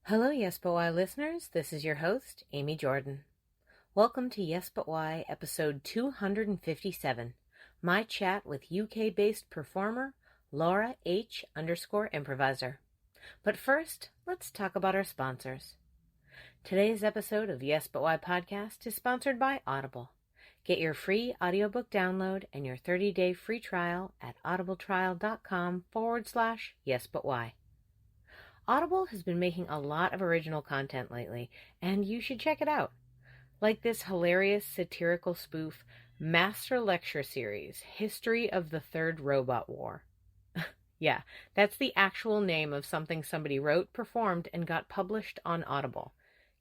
Hello, Yes But Why listeners. This is your host, Amy Jordan. Welcome to Yes But Why, episode 257, my chat with UK-based performer, Llaura H_Improviser. But first, let's talk about our sponsors. Today's episode of Yes But Why podcast is sponsored by Audible. Get your free audiobook download and your 30-day free trial at audibletrial.com/yesbutwhy. Audible has been making a lot of original content lately, and you should check it out. Like this hilarious satirical spoof, Master Lecture Series, History of the Third Robot War. Yeah, that's the actual name of something somebody wrote, performed, and got published on Audible.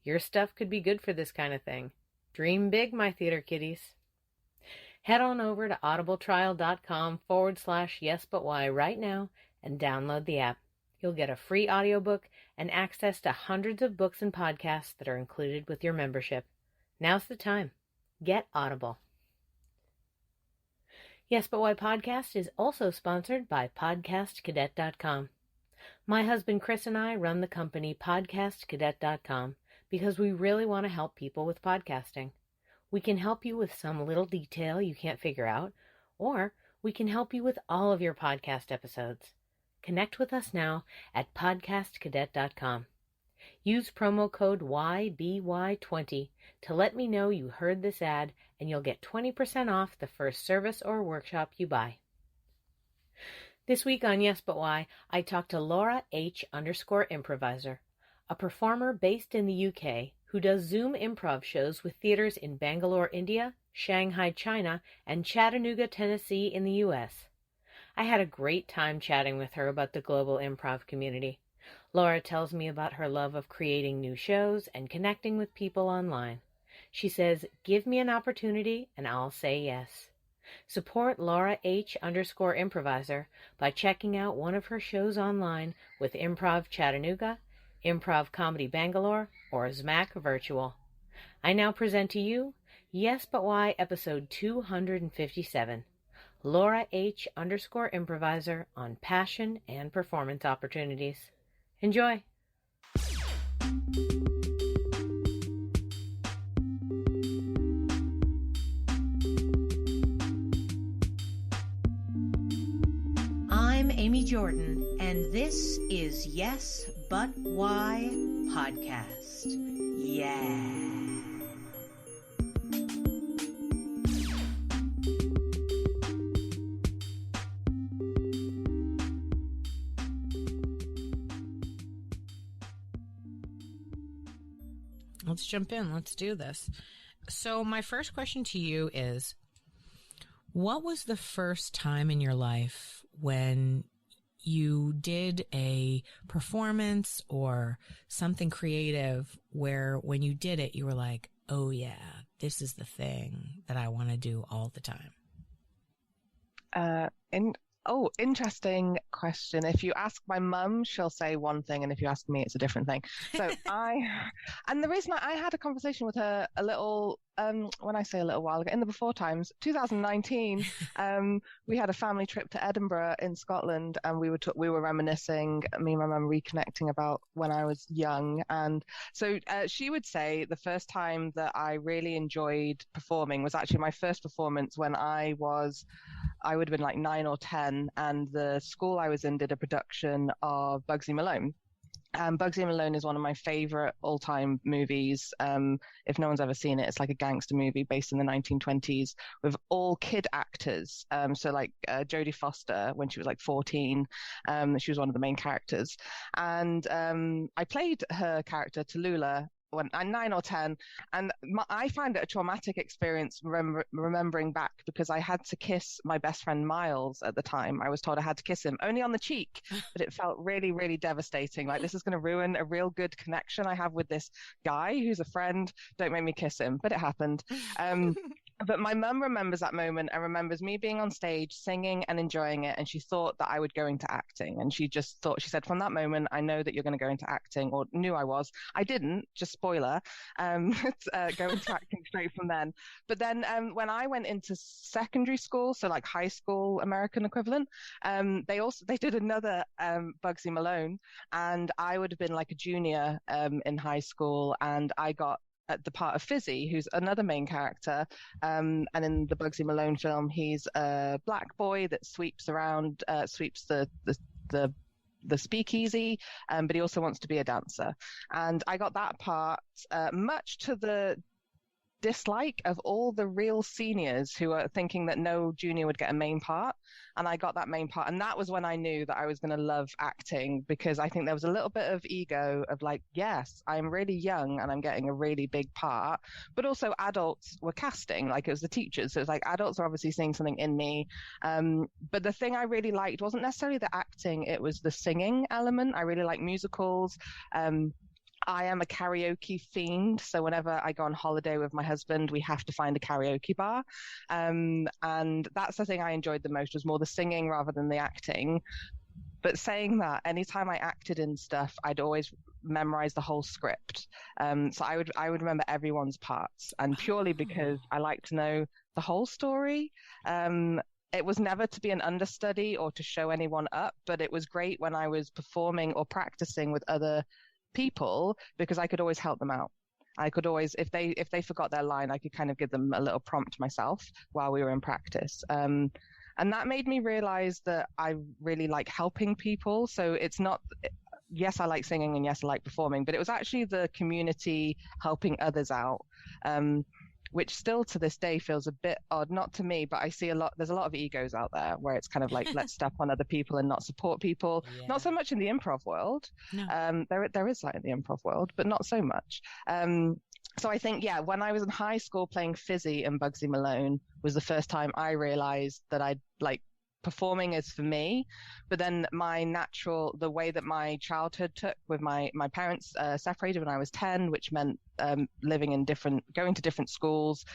Your stuff could be good for this kind of thing. Dream big, my theater kiddies. Head on over to audibletrial.com/yesbutwhy right now and download the app. You'll get a free audiobook and access to hundreds of books and podcasts that are included with your membership. Now's the time. Get Audible. Yes But Why podcast is also sponsored by podcastcadet.com. My husband Chris and I run the company podcastcadet.com because we really want to help people with podcasting. We can help you with some little detail you can't figure out, or we can help you with all of your podcast episodes. Connect with us now at podcastcadet.com. Use promo code YBY20 to let me know you heard this ad, and you'll get 20% off the first service or workshop you buy. This week on Yes But Why, I talked to Llaura H_Improviser, a performer based in the UK who does Zoom improv shows with theaters in Bangalore, India, Shanghai, China, and Chattanooga, Tennessee in the US. I had a great time chatting with her about the global improv community. Llaura tells me about her love of creating new shows and connecting with people online. She says, give me an opportunity and I'll say yes. Support Llaura H_Improviser by checking out one of her shows online with Improv Chattanooga, Improv Comedy Bangalore, or Zmack Virtual. I now present to you Yes But Why episode 257. Llaura H_Improviser on passion and performance opportunities. Enjoy! I'm Amy Jordan, and this is Yes But Why podcast. Yeah! Let's jump in. Let's do this. So my first question to you is, what was the first time in your life when you did a performance or something creative where when you did it, you were like, oh yeah, this is the thing that I want to do all the time? Interesting question. If you ask my mum, she'll say one thing, and if you ask me, it's a different thing. So and the reason I had a conversation with her a little, when I say a little while ago, in the before times, 2019, we had a family trip to Edinburgh in Scotland, and we were reminiscing, me and my mum reconnecting about when I was young. And so she would say the first time that I really enjoyed performing was actually my first performance when I would have been like 9 or 10, and the school I was in did a production of Bugsy Malone. Bugsy Malone is one of my favorite all-time movies. If no one's ever seen it, it's like a gangster movie based in the 1920s with all kid actors. So like Jodie Foster, when she was like 14, she was one of the main characters. And I played her character, Tallulah, when I'm 9 or 10, and I find it a traumatic experience remembering back, because I had to kiss my best friend Miles at the time. I was told I had to kiss him only on the cheek, but it felt really, really devastating. Like, this is going to ruin a real good connection I have with this guy who's a friend. Don't make me kiss him. But it happened. But my mum remembers that moment and remembers me being on stage singing and enjoying it. And she thought that I would go into acting. And she just thought, she said, from that moment, I know that you're going to go into acting, or knew I was. I didn't, just spoiler, go into acting straight from then. But then when I went into secondary school, so like high school American equivalent, they did another Bugsy Malone. And I would have been like a junior in high school. And I got at the part of Fizzy, who's another main character. And in the Bugsy Malone film, he's a black boy that sweeps around, sweeps the speakeasy, but he also wants to be a dancer. And I got that part, much to the dislike of all the real seniors who are thinking that no junior would get a main part. And I got that main part. And that was when I knew that I was going to love acting, because I think there was a little bit of ego of like, yes, I'm really young and I'm getting a really big part. But also adults were casting, like it was the teachers. So it was like adults are obviously seeing something in me. But the thing I really liked wasn't necessarily the acting, it was the singing element. I really like musicals. I am a karaoke fiend, so whenever I go on holiday with my husband, we have to find a karaoke bar. And that's the thing I enjoyed the most, was more the singing rather than the acting. But saying that, anytime I acted in stuff, I'd always memorize the whole script. So I would remember everyone's parts, and purely because I like to know the whole story. It was never to be an understudy or to show anyone up, but it was great when I was performing or practicing with other people, because I could always help them out. I could always, if they forgot their line, I could kind of give them a little prompt myself while we were in practice. And that made me realize that I really like helping people. So it's not, yes, I like singing and yes, I like performing, but it was actually the community helping others out. Which still to this day feels a bit odd, not to me, but I see there's a lot of egos out there where it's kind of like, let's step on other people and not support people. Yeah. Not so much in the improv world. No. There is that in the improv world, but not so much. So I think, yeah, when I was in high school playing Fizzy and Bugsy Malone was the first time I realized that I'd like, performing is for me, but then the way that my childhood took with my parents separated when I was 10, which meant going to different schools,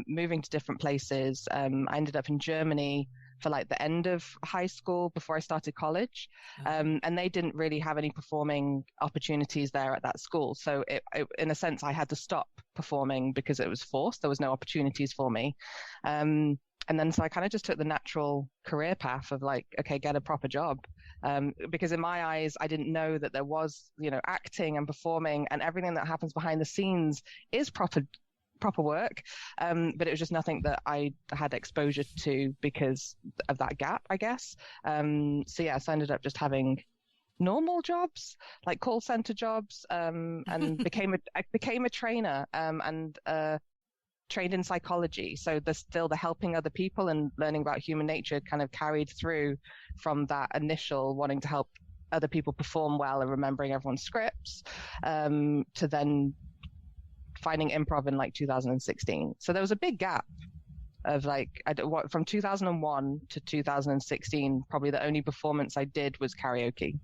moving to different places. I ended up in Germany for like the end of high school before I started college. And they didn't really have any performing opportunities there at that school. So it, in a sense, I had to stop performing because it was forced. There was no opportunities for me. And then so I kind of just took the natural career path of like, okay, get a proper job. Because in my eyes, I didn't know that there was, acting and performing and everything that happens behind the scenes is proper work. But it was just nothing that I had exposure to because of that gap, I guess. So I ended up just having normal jobs, like call center jobs, and I became a trainer, and trained in psychology. So there's still the helping other people and learning about human nature kind of carried through from that initial wanting to help other people perform well and remembering everyone's scripts, to then finding improv in like 2016. So there was a big gap of like, from 2001 to 2016, probably the only performance I did was karaoke.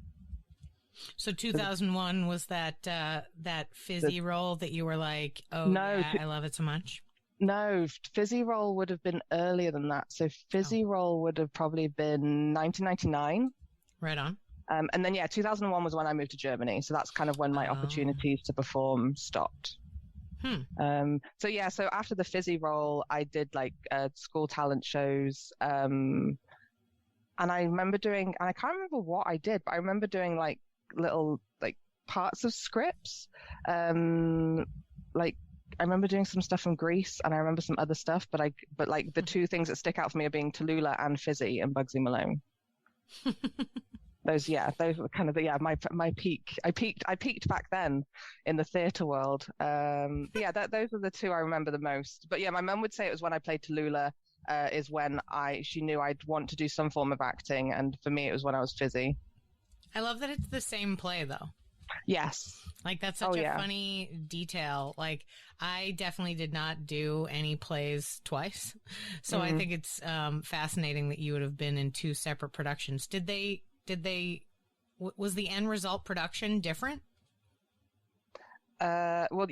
So 2001 was that Fizzy role that you were like, I love it so much? No, Fizzy role would have been earlier than that. So Fizzy role would have probably been 1999. Right on. And then 2001 was when I moved to Germany. So that's kind of when my opportunities to perform stopped. So after the Fizzy role, I did like school talent shows. And I remember doing, and I can't remember what I did, but I remember doing like little like parts of scripts. Like I remember doing some stuff from Greece, and I remember some other stuff, but like the two things that stick out for me are being Tallulah and Fizzy and Bugsy Malone. Those were kind of my peak. I peaked back then in the theatre world. Those are the two I remember the most. But my mum would say it was when I played Tallulah, is when she knew I'd want to do some form of acting, and for me it was when I was Fizzy. I love that it's the same play though. Yes. Like that's such a funny detail. Like I definitely did not do any plays twice. So I think it's fascinating that you would have been in two separate productions. Was the end result production different? Well,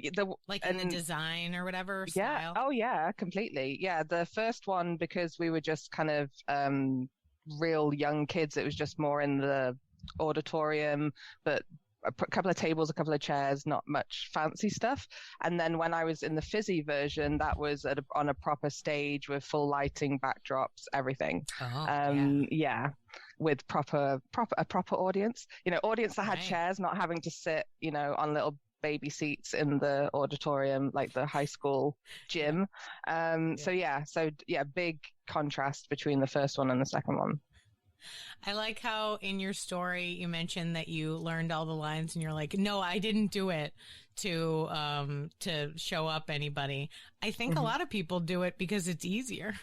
like in the design or whatever yeah. style? Oh, yeah, completely. Yeah, the first one, because we were just kind of real young kids, it was just more in the auditorium, but a couple of tables, a couple of chairs, not much fancy stuff. And then when I was in the fizzy version, that was on a proper stage with full lighting, backdrops, everything. Yeah, with a proper audience. Audience that had chairs, not having to sit, on little baby seats in the auditorium, like the high school gym. So big contrast between the first one and the second one. I like how in your story you mentioned that you learned all the lines and you're like, no, I didn't do it to show up anybody. I think a lot of people do it because it's easier.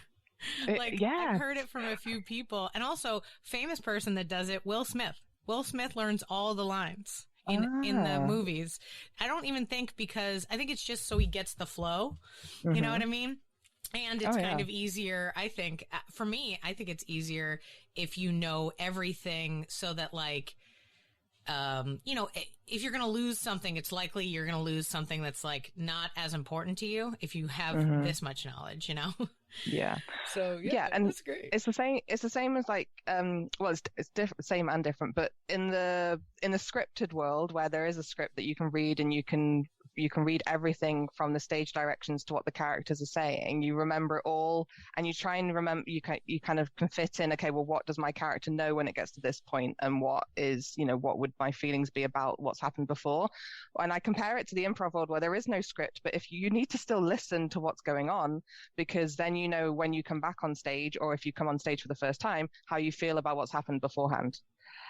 I've heard it from a few people, and also famous person that does it, Will Smith. Will Smith learns all the lines in the movies. I don't even think, because I think it's just so he gets the flow. You know what I mean? And it's kind of easier, I think. For me, I think it's easier if you know everything, so that if you're going to lose something, it's likely you're going to lose something that's not as important to you if you have this much knowledge, Yeah. So and that's great. It's the same as it's different, same and different, but in the scripted world, where there is a script that you can read, and you can read everything from the stage directions to what the characters are saying. You remember it all, and you try and remember, you kind of can fit in, okay, well, what does my character know when it gets to this point, and what would my feelings be about what's happened before? And I compare it to the improv world, where there is no script, but if you need to still listen to what's going on, because then when you come back on stage, or if you come on stage for the first time, how you feel about what's happened beforehand.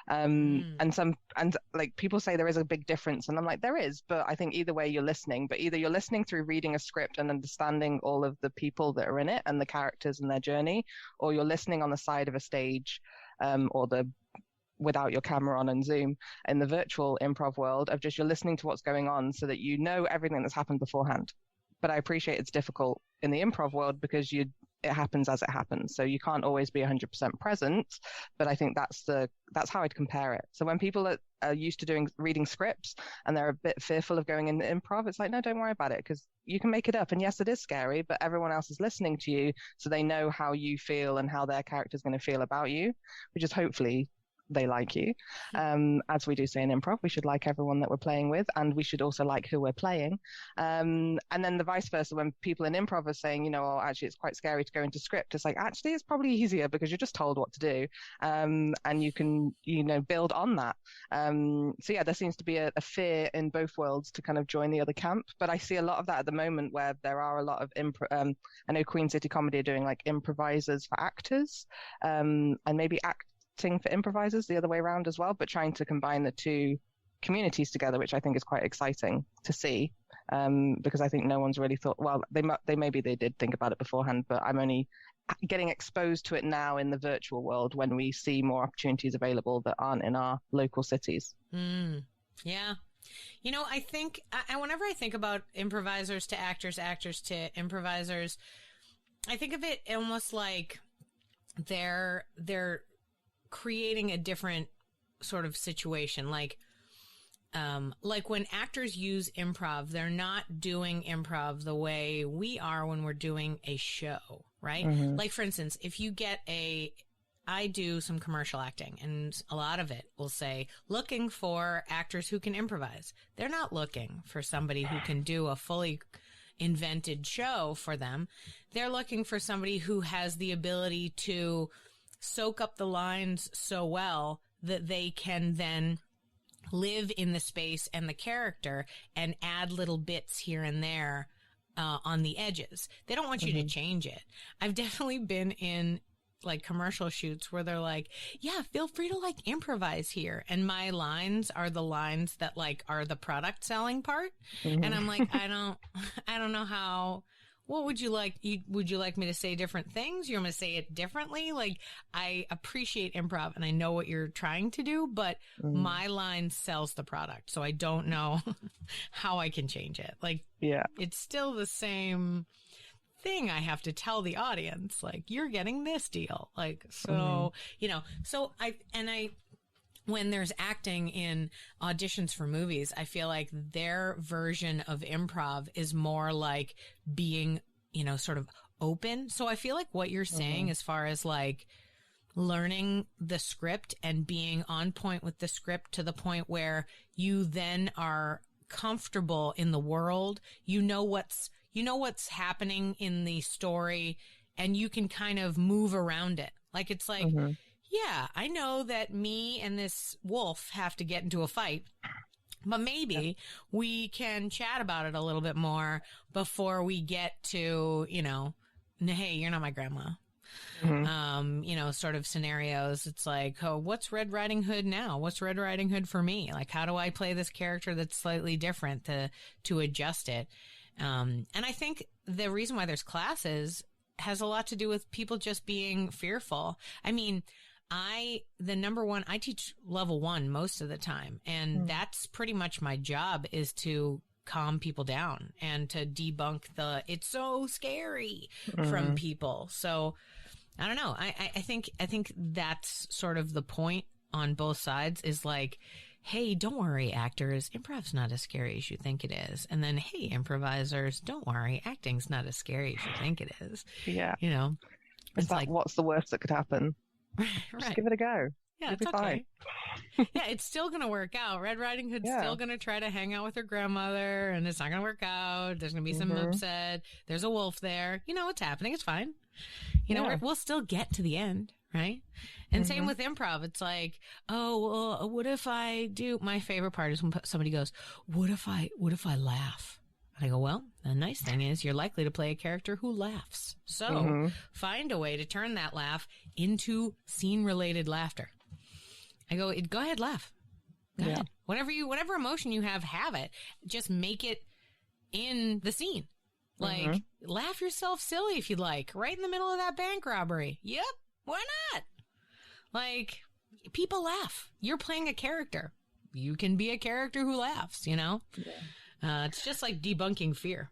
And people say there is a big difference, and I'm like, there is, but I think either way you're listening, but either you're listening through reading a script and understanding all of the people that are in it and the characters and their journey, or you're listening on the side of a stage, or without your camera on and Zoom in the virtual improv world, of just you're listening to what's going on so that you know everything that's happened beforehand. But I appreciate it's difficult in the improv world because it happens as it happens. So you can't always be 100% present, but I think that's how I'd compare it. So when people are used to reading scripts and they're a bit fearful of going into improv, it's like, no, don't worry about it, because you can make it up. And yes, it is scary, but everyone else is listening to you, so they know how you feel and how their character is going to feel about you, which is hopefully they like you. As we do say in improv, we should like everyone that we're playing with, and we should also like who we're playing. And then the vice versa, when people in improv are saying, actually it's quite scary to go into script, it's like, actually it's probably easier because you're just told what to do, and you can build on that. There seems to be a fear in both worlds to kind of join the other camp, but I see a lot of that at the moment, where there are a lot of I know Queen City Comedy are doing improvisers for actors, and maybe for improvisers the other way around as well, but trying to combine the two communities together, which I think is quite exciting to see, because I think no one's really thought, well, maybe they did think about it beforehand, but I'm only getting exposed to it now in the virtual world, when we see more opportunities available that aren't in our local cities. Yeah. I think whenever I think about improvisers to actors, actors to improvisers, I think of it almost like they're creating a different sort of situation. Like when actors use improv, they're not doing improv the way we are when we're doing a show, right? Like, for instance, if you get I do some commercial acting, and a lot of it will say, looking for actors who can improvise. They're not looking for somebody who can do a fully invented show for them. They're looking for somebody who has the ability to soak up the lines so well that they can then live in the space and the character and add little bits here and there on the edges. They don't want you to change it. I've definitely been in commercial shoots where they're like, yeah, feel free to improvise here. And my lines are the lines that are the product selling part. And I'm like, I don't know how. What would you like? Would you like me to say different things? You want me to say it differently? I appreciate improv and I know what you're trying to do, but my line sells the product. So I don't know how I can change it. It's still the same thing I have to tell the audience. You're getting this deal. So when there's acting in auditions for movies, I feel like their version of improv is more like being, sort of open. So I feel like what you're saying as far as like learning the script and being on point with the script to the point where you then are comfortable in the world, what's happening in the story, and you can kind of move around it. Like, it's like, yeah, I know that me and this wolf have to get into a fight, but maybe we can chat about it a little bit more before we get to, hey, you're not my grandma. Sort of scenarios. It's like, oh, what's Red Riding Hood now? What's Red Riding Hood for me? Like, how do I play this character that's slightly different to adjust it? And I think the reason why there's classes has a lot to do with people just being fearful. I mean, I teach level 1 most of the time, and that's pretty much my job, is to calm people down and to debunk it's so scary from people. So I don't know. I think that's sort of the point on both sides, is like, hey, don't worry, actors, improv's not as scary as you think it is. And then, hey, improvisers, don't worry, acting's not as scary as you think it is. Yeah. It's like, what's the worst that could happen? Right. Just give it a go. Yeah, You'll it's be okay. Yeah, it's still going to work out. Red Riding Hood's still going to try to hang out with her grandmother, and it's not going to work out. There's going to be some upset. There's a wolf there. It's happening. It's fine. We'll still get to the end, right? And same with improv. It's like, oh, well, what if I do? My favorite part is when somebody goes, what if I laugh? I go, well, the nice thing is you're likely to play a character who laughs. So find a way to turn that laugh into scene-related laughter. I go ahead, laugh. Go ahead. Whatever emotion you have it. Just make it in the scene. Like, laugh yourself silly if you'd like, right in the middle of that bank robbery. Yep, why not? Like, people laugh. You're playing a character. You can be a character who laughs, Yeah. It's just like debunking fear.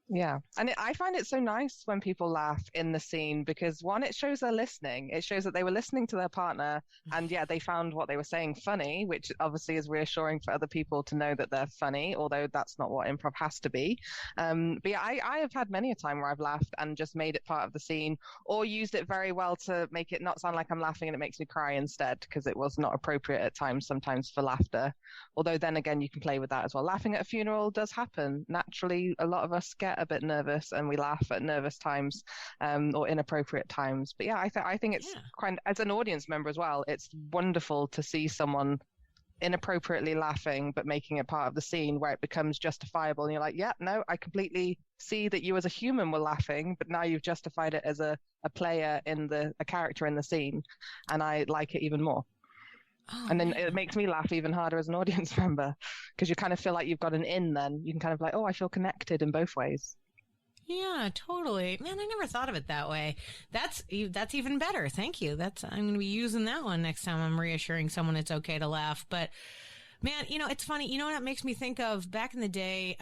Yeah. And I find it so nice when people laugh in the scene, because one, it shows they're listening. It shows that they were listening to their partner, and they found what they were saying funny, which obviously is reassuring for other people to know that they're funny, although that's not what improv has to be. But yeah, I have had many a time where I've laughed and just made it part of the scene, or used it very well to make it not sound like I'm laughing and it makes me cry instead, because it was not appropriate at times sometimes for laughter. Although then again, you can play with that as well. Laughing at a funeral does happen. Naturally, a lot of us get a bit nervous and we laugh at nervous times or inappropriate times. But yeah, I think it's quite, as an audience member as well, it's wonderful to see someone inappropriately laughing but making it part of the scene where it becomes justifiable, and you're like, yeah, no, I completely see that you as a human were laughing, but now you've justified it as a player in a character in the scene, and I like it even more. And then it makes me laugh even harder as an audience member, because you kind of feel like you've got an in. Then you can kind of like, oh, I feel connected in both ways. Yeah, totally. Man, I never thought of it that way. That's even better. Thank you. I'm going to be using that one next time I'm reassuring someone it's okay to laugh. But man, it's funny. You know what it makes me think of? Back in the day,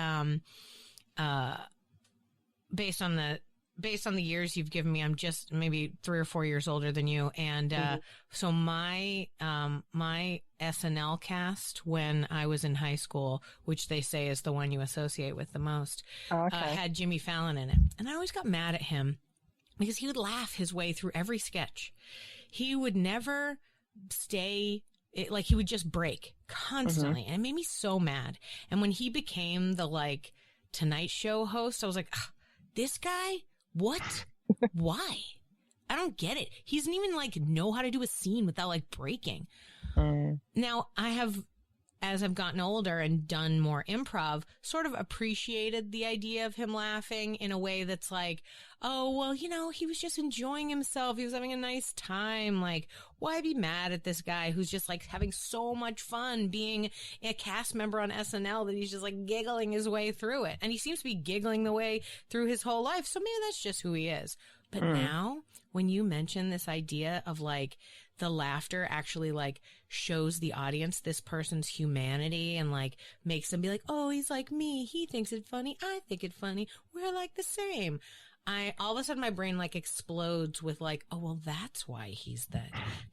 based on the years you've given me, I'm just maybe 3 or 4 years older than you. And so my SNL cast when I was in high school, which they say is the one you associate with the most, had Jimmy Fallon in it. And I always got mad at him because he would laugh his way through every sketch. He would never stay, like he would just break constantly. And it made me so mad. And when he became the Tonight Show host, I was like, this guy? What? Why? I don't get it. He doesn't even know how to do a scene without breaking. Now I have, as I've gotten older and done more improv, sort of appreciated the idea of him laughing in a way that's like, oh, well, he was just enjoying himself. He was having a nice time. Why be mad at this guy who's just having so much fun being a cast member on SNL that he's just giggling his way through it. And he seems to be giggling the way through his whole life. So maybe that's just who he is. But now when you mention this idea of the laughter actually shows the audience this person's humanity and makes them be like, oh, he's like me. He thinks it funny. I think it funny. We're the same. all of a sudden my brain like explodes with like, oh, well, that's why he's the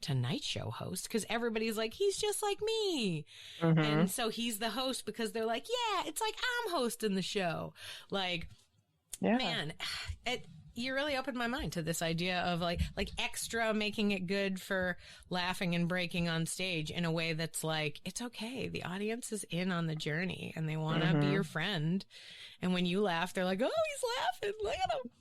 Tonight Show host. Cause everybody's like, he's just like me. Mm-hmm. And so he's the host because they're like, yeah, it's like I'm hosting the show. Like, man, you really opened my mind to this idea of like extra making it good for laughing and breaking on stage in a way that's like, it's okay. The audience is in on the journey and they want to be your friend. And when you laugh, they're like, oh, he's laughing. Look at him.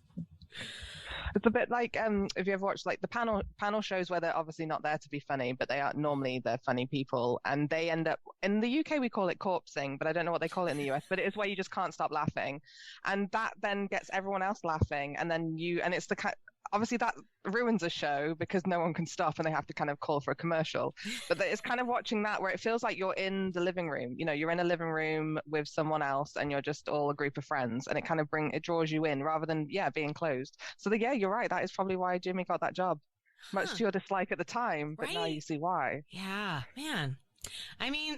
It's a bit like if you ever watched like the panel shows where they're obviously not there to be funny, but they're funny people, and they end up in the UK we call it corpsing, but I don't know what they call it in the US. But it is where you just can't stop laughing, and that then gets everyone else laughing, and then it's the obviously that ruins a show because no one can stop and they have to kind of call for a commercial. But it's kind of watching that where it feels like you're in the living room. You know, you're in a living room with someone else and you're just all a group of friends, and it kind of it draws you in rather than, being closed. So you're right. That is probably why Jimmy got that job. Much to your dislike at the time, but now you see why. Yeah, man. I mean,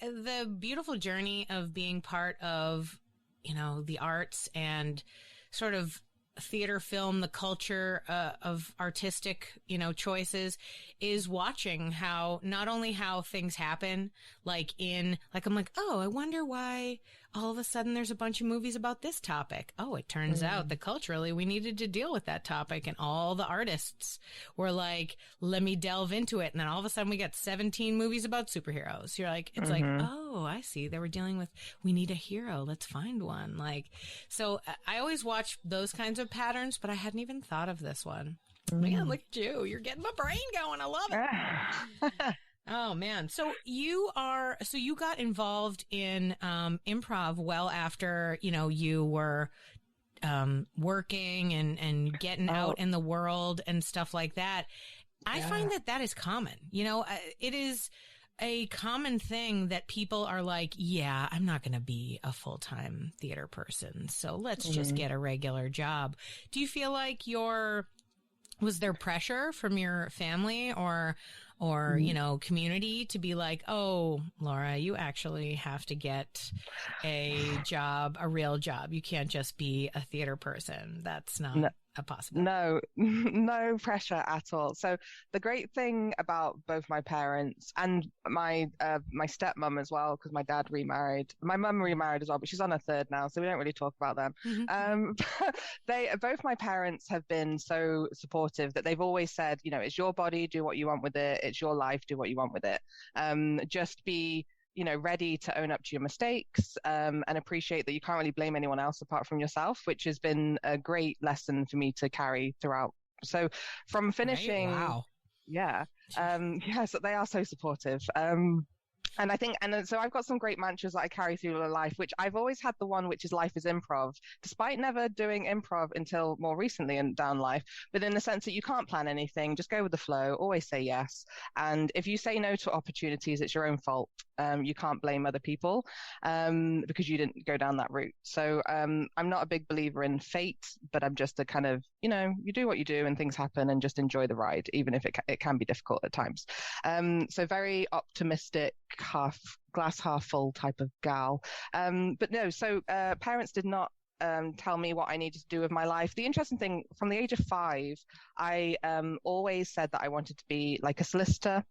the beautiful journey of being part of, the arts and sort of theater, film, the culture of artistic, choices is watching how not only how things happen, I'm like, oh, I wonder why all of a sudden there's a bunch of movies about this topic. Oh, it turns out that culturally we needed to deal with that topic, and all the artists were like, let me delve into it. And then all of a sudden we got 17 movies about superheroes. You're like, it's like, oh, I see. They were dealing with, we need a hero. Let's find one. So I always watch those kinds of patterns, but I hadn't even thought of this one. Man, look at you. You're getting my brain going. I love it. Oh, man. So you got involved in improv well after, you were working and getting out in the world and stuff like that. I find that is common. It is a common thing that people are like, yeah, I'm not going to be a full-time theater person, so let's just get a regular job. Do you feel like was there pressure from your family or community to be like, oh, Llaura, you actually have to get a job, a real job. You can't just be a theater person. That's not a possibility. No pressure at all. So the great thing about both my parents and my stepmom as well, because my dad remarried. My mum remarried as well, but she's on her third now, so we don't really talk about them. Both my parents have been so supportive that they've always said, it's your body, do what you want with it. It's your life, do what you want with it. Just be ready to own up to your mistakes, and appreciate that you can't really blame anyone else apart from yourself, which has been a great lesson for me to carry throughout. So from finishing, wow. So they are so supportive. And I think, so I've got some great mantras that I carry through life, which I've always had the one, which is life is improv, despite never doing improv until more recently in down life, but in the sense that you can't plan anything, just go with the flow, always say yes. And if you say no to opportunities, it's your own fault. You can't blame other people, because you didn't go down that route. So, I'm not a big believer in fate, but I'm just a kind of, you do what you do and things happen, and just enjoy the ride, even if it can be difficult at times. So very optimistic, glass half full type of gal. But no, so parents did not tell me what I needed to do with my life. The interesting thing, from the age of 5, I always said that I wanted to be like a solicitor,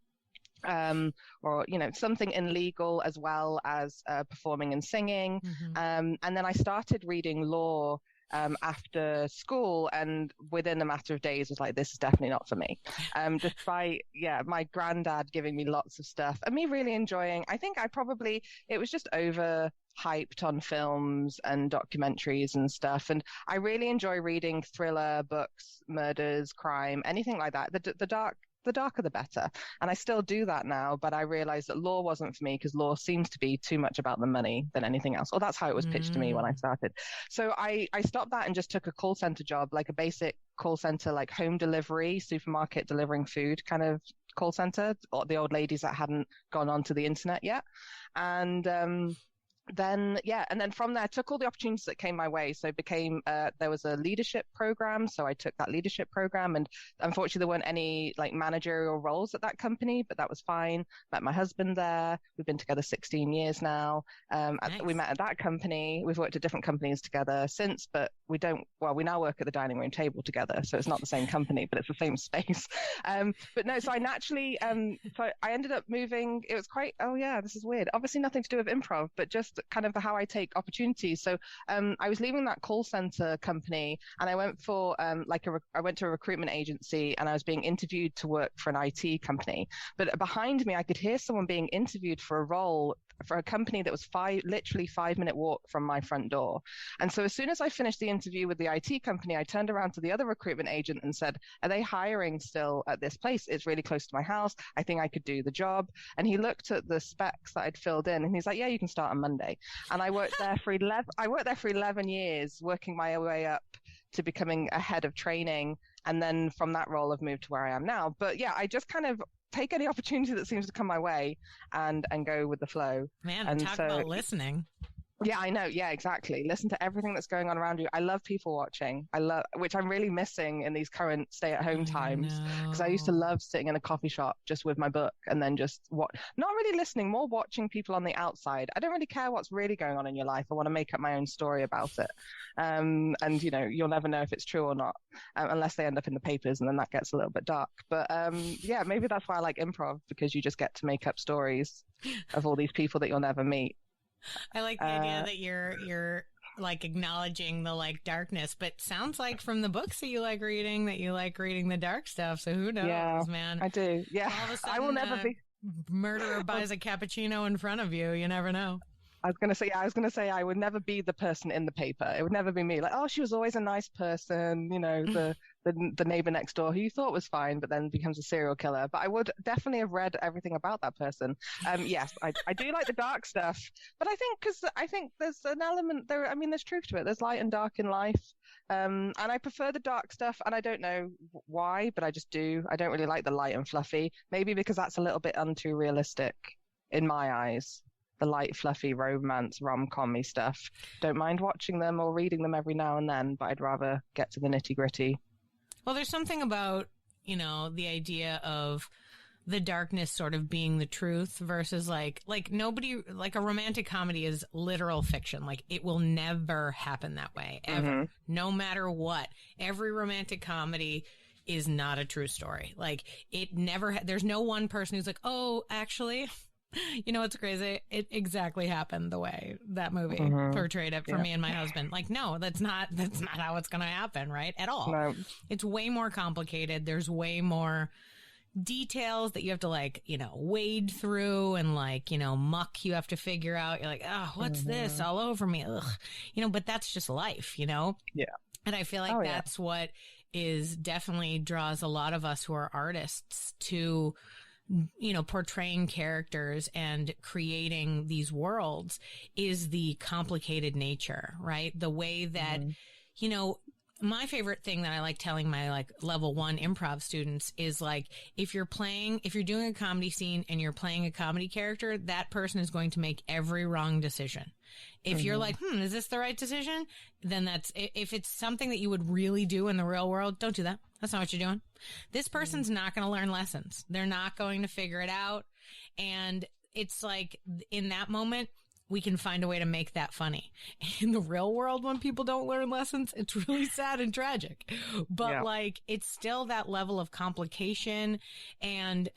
or something in legal, as well as performing and singing. And then I started reading law after school, and within a matter of days was like, this is definitely not for me. Despite my granddad giving me lots of stuff and me really enjoying, I think it was just overhyped on films and documentaries and stuff, and I really enjoy reading thriller books, murders, crime, anything like that. The darker the better. And I still do that now, but I realized that law wasn't for me, because law seems to be too much about the money than anything else. Or that's how it was pitched to me when I started. So I stopped that and just took a call center job, like a basic call center, like home delivery, supermarket delivering food kind of call center, or the old ladies that hadn't gone onto the internet yet. And then and then from there I took all the opportunities that came my way. So became there was a leadership program, so I took that leadership program, and unfortunately there weren't any like managerial roles at that company, but that was fine. Met my husband there. We've been together 16 years now. Nice. We met at that company. We've worked at different companies together since, but we now work at the dining room table together, so it's not the same company, but it's the same space. But no, so I naturally so I ended up moving. It was quite this is weird, obviously nothing to do with improv, but just kind of how I take opportunities. So I was leaving that call center company, and I went for I went to a recruitment agency, and I was being interviewed to work for an IT company. But behind me, I could hear someone being interviewed for a role for a company that was literally 5-minute walk from my front door. And so as soon as I finished the interview with the IT company, I turned around to the other recruitment agent and said, "Are they hiring still at this place? It's really close to my house. I think I could do the job." And he looked at the specs that I'd filled in, and he's like, "Yeah, you can start on Monday." And I worked there for 11 years, working my way up to becoming a head of training. And then from that role, I've moved to where I am now. But yeah, I just kind of take any opportunity that seems to come my way and go with the flow. Man, and talk about listening. Yeah, I know. Yeah, exactly. Listen to everything that's going on around you. I love people watching. Which I'm really missing in these current stay-at-home times, because I used to love sitting in a coffee shop just with my book and then just not really listening, more watching people on the outside. I don't really care what's really going on in your life. I want to make up my own story about it. And you'll never know if it's true or not, unless they end up in the papers, and then that gets a little bit dark. But maybe that's why I like improv, because you just get to make up stories of all these people that you'll never meet. I like the idea that you're like acknowledging the like darkness, but sounds like from the books that you like reading the dark stuff. So who knows, man? I do. Yeah. All of a sudden, I will never be. Murderer buys a cappuccino in front of you. You never know. I was going to say I would never be the person in the paper. It would never be me. Like, oh, she was always a nice person, the neighbor next door who you thought was fine, but then becomes a serial killer. But I would definitely have read everything about that person. Yes, I do like the dark stuff, but I think there's an element there. I mean, there's truth to it. There's light and dark in life. And I prefer the dark stuff, and I don't know why, but I just do. I don't really like the light and fluffy, maybe because that's a little bit too realistic in my eyes. The light, fluffy romance, rom-com-y stuff. Don't mind watching them or reading them every now and then, but I'd rather get to the nitty-gritty. Well, there's something about, the idea of the darkness sort of being the truth versus like a romantic comedy is literal fiction. Like, it will never happen that way, ever. Mm-hmm. No matter what. Every romantic comedy is not a true story. Like, it never, there's no one person who's like, oh, actually... What's crazy? It exactly happened the way that movie portrayed it for me and my husband. Like, no, that's not how it's going to happen, right? At all. No. It's way more complicated. There's way more details that you have to wade through and muck you have to figure out. You're like, oh, what's this all over me? Ugh. But that's just life, Yeah. And I feel like that's what is definitely draws a lot of us who are artists to portraying characters and creating these worlds is the complicated nature, right? The way that, my favorite thing that I like telling my level 1 improv students is if you're doing a comedy scene and you're playing a comedy character, that person is going to make every wrong decision. If you're like, is this the right decision? Then if it's something that you would really do in the real world, don't do that. That's not what you're doing. This person's not going to learn lessons. They're not going to figure it out. And it's like, in that moment, we can find a way to make that funny. In the real world, when people don't learn lessons, it's really sad and tragic. But it's still that level of complication. And,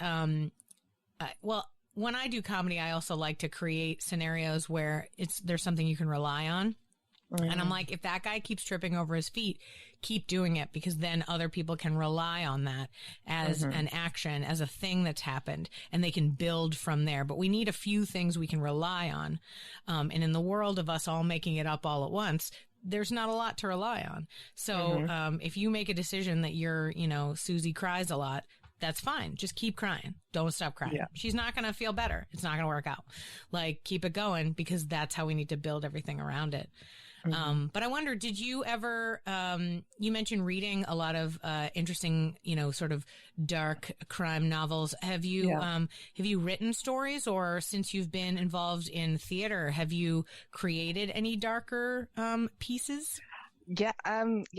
when I do comedy, I also like to create scenarios where there's something you can rely on. And I'm like, if that guy keeps tripping over his feet, keep doing it, because then other people can rely on that as an action, as a thing that's happened, and they can build from there. But we need a few things we can rely on. And in the world of us all making it up all at once, there's not a lot to rely on. So if you make a decision that you're, Susie cries a lot, that's fine. Just keep crying. Don't stop crying. Yeah. She's not going to feel better. It's not going to work out. Keep it going, because that's how we need to build everything around it. But I wonder, did you ever, you mentioned reading a lot of interesting, sort of dark crime novels. Have you written stories, or since you've been involved in theater, have you created any darker pieces? Yeah,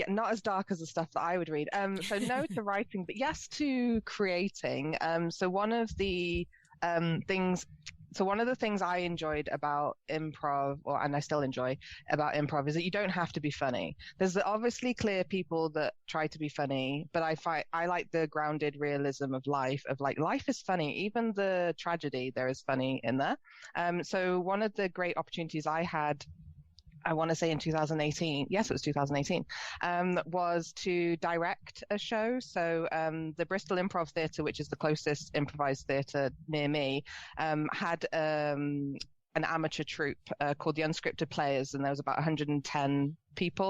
not as dark as the stuff that I would read. So no to writing, but yes to creating. So one of the things I enjoyed about improv, and I still enjoy about improv, is that you don't have to be funny. There's obviously clear people that try to be funny, but I like the grounded realism of life, life is funny. Even the tragedy, there is funny in there. So one of the great opportunities I had, I want to say in 2018, yes, it was 2018, was to direct a show. So the Bristol Improv Theatre, which is the closest improvised theatre near me, had an amateur troupe called the Unscripted Players, and there was about 110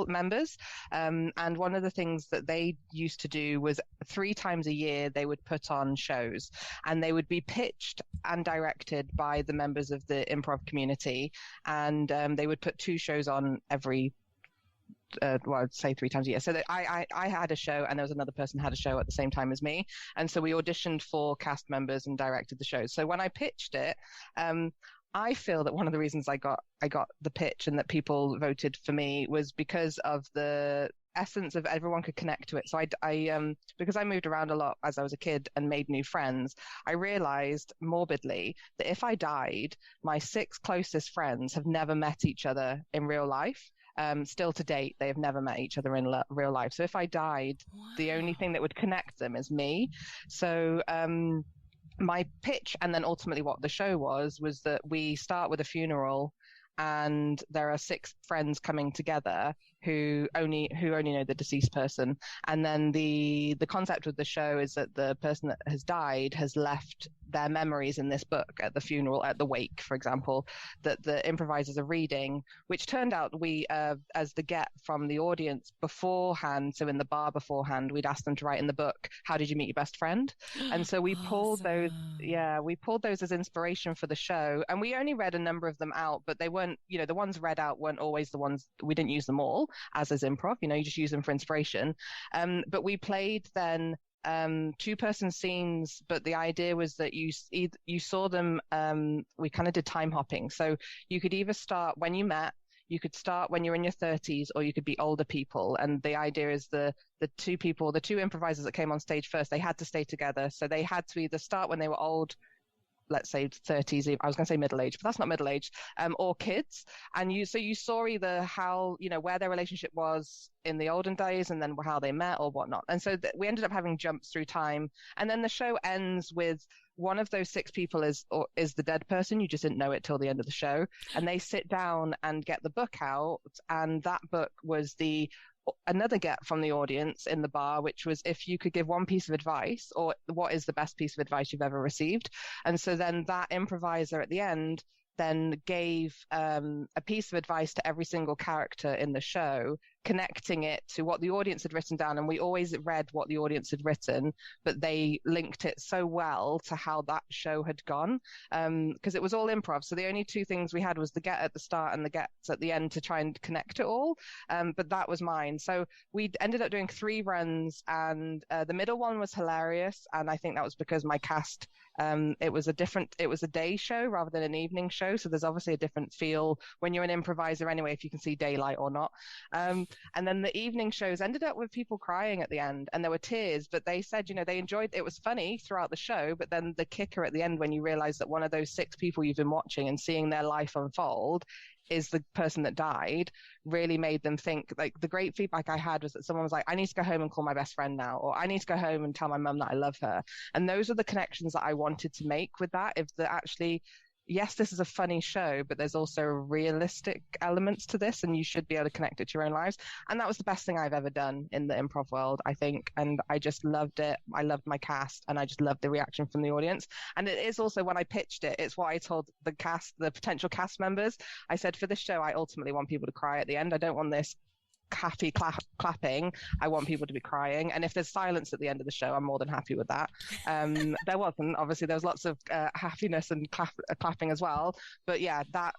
members. And one of the things that they used to do was 3 times a year they would put on shows, and they would be pitched and directed by the members of the improv community, and they would put 2 shows on every I'd say 3 times a year. So that I had a show, and there was another person who had a show at the same time as me. And so we auditioned for cast members and directed the shows. So when I pitched it, I feel that one of the reasons I got the pitch and that people voted for me was because of the essence of everyone could connect to it. So I because I moved around a lot as I was a kid and made new friends, I realized morbidly that if I died, my 6 closest friends have never met each other in real life. Still to date, they have never met each other in real life. So if I died, the only thing that would connect them is me. So my pitch, and then ultimately what the show was that we start with a funeral, and there are 6 friends coming together who only know the deceased person. And then the concept of the show is that the person that has died has left their memories in this book at the funeral, at the wake, for example, that the improvisers are reading, which turned out we, as the get from the audience beforehand, so in the bar beforehand, we'd asked them to write in the book, how did you meet your best friend? And so we pulled those as inspiration for the show. And we only read a number of them out, but they weren't, the ones read out weren't always the ones, we didn't use them all, as is improv, you just use them for inspiration. But we played then 2-person scenes, but the idea was that you saw them, we kind of did time hopping. So you could either start when you met, you could start when you're in your 30s, or you could be older people. And the idea is the 2 improvisers that came on stage first, they had to stay together. So they had to either start when they were old, let's say 30s, I was going to say middle age, but that's not middle age, or kids. And you saw either how, where their relationship was in the olden days, and then how they met or whatnot. And so we ended up having jumps through time. And then the show ends with one of those 6 people is the dead person. You just didn't know it till the end of the show. And they sit down and get the book out. And that book was another get from the audience in the bar, which was if you could give one piece of advice, or what is the best piece of advice you've ever received. And so then that improviser at the end then gave a piece of advice to every single character in the show, connecting it to what the audience had written down. And we always read what the audience had written, but they linked it so well to how that show had gone, because it was all improv. So the only 2 things we had was the get at the start and the gets at the end to try and connect it all. But that was mine. So we ended up doing 3 runs, and the middle one was hilarious. And I think that was because my cast, it was a day show rather than an evening show. So there's obviously a different feel when you're an improviser anyway, if you can see daylight or not. And then the evening shows ended up with people crying at the end, and there were tears, but they said, they enjoyed, it was funny throughout the show, but then the kicker at the end, when you realize that one of those 6 people you've been watching and seeing their life unfold is the person that died, really made them think. Like, the great feedback I had was that someone was like, I need to go home and call my best friend now, or I need to go home and tell my mum that I love her. And those are the connections that I wanted to make with that. If the actually, yes, this is a funny show, but there's also realistic elements to this, and you should be able to connect it to your own lives. And that was the best thing I've ever done in the improv world, I think. And I just loved it. I loved my cast, and I just loved the reaction from the audience. And it is also, when I pitched it, it's what I told the potential cast members. I said, for this show, I ultimately want people to cry at the end. I don't want this happy clapping. I want people to be crying, and if there's silence at the end of the show, I'm more than happy with that. There wasn't, obviously there was lots of happiness and clapping as well, but yeah, that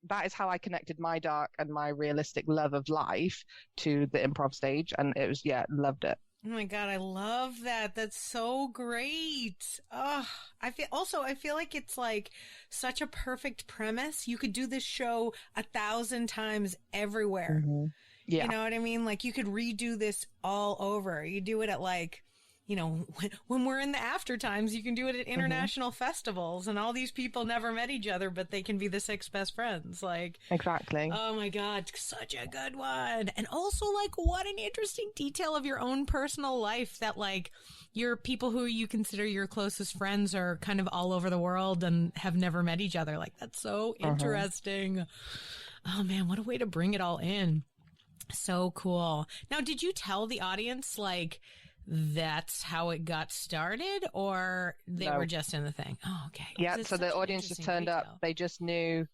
that is how I connected my dark and my realistic love of life to the improv stage. And it was, loved it. Oh my God, I love that. That's so great. Oh, I feel like it's like such a perfect premise. You could do this show 1,000 times everywhere. Mm-hmm. Yeah. You know what I mean? Like you could redo this all over. You do it at like, you know, when we're in the after times, you can do it at international festivals and all these people never met each other, but they can be the 6 best friends. Like, exactly. Oh my God, such a good one. And also like what an interesting detail of your own personal life that like your people who you consider your closest friends are kind of all over the world and have never met each other. Like that's so interesting. Oh man, what a way to bring it all in. So cool. Now, did you tell the audience like that's how it got started, or they were just in the thing? Oh, okay. Yeah, so the audience just turned up. They just knew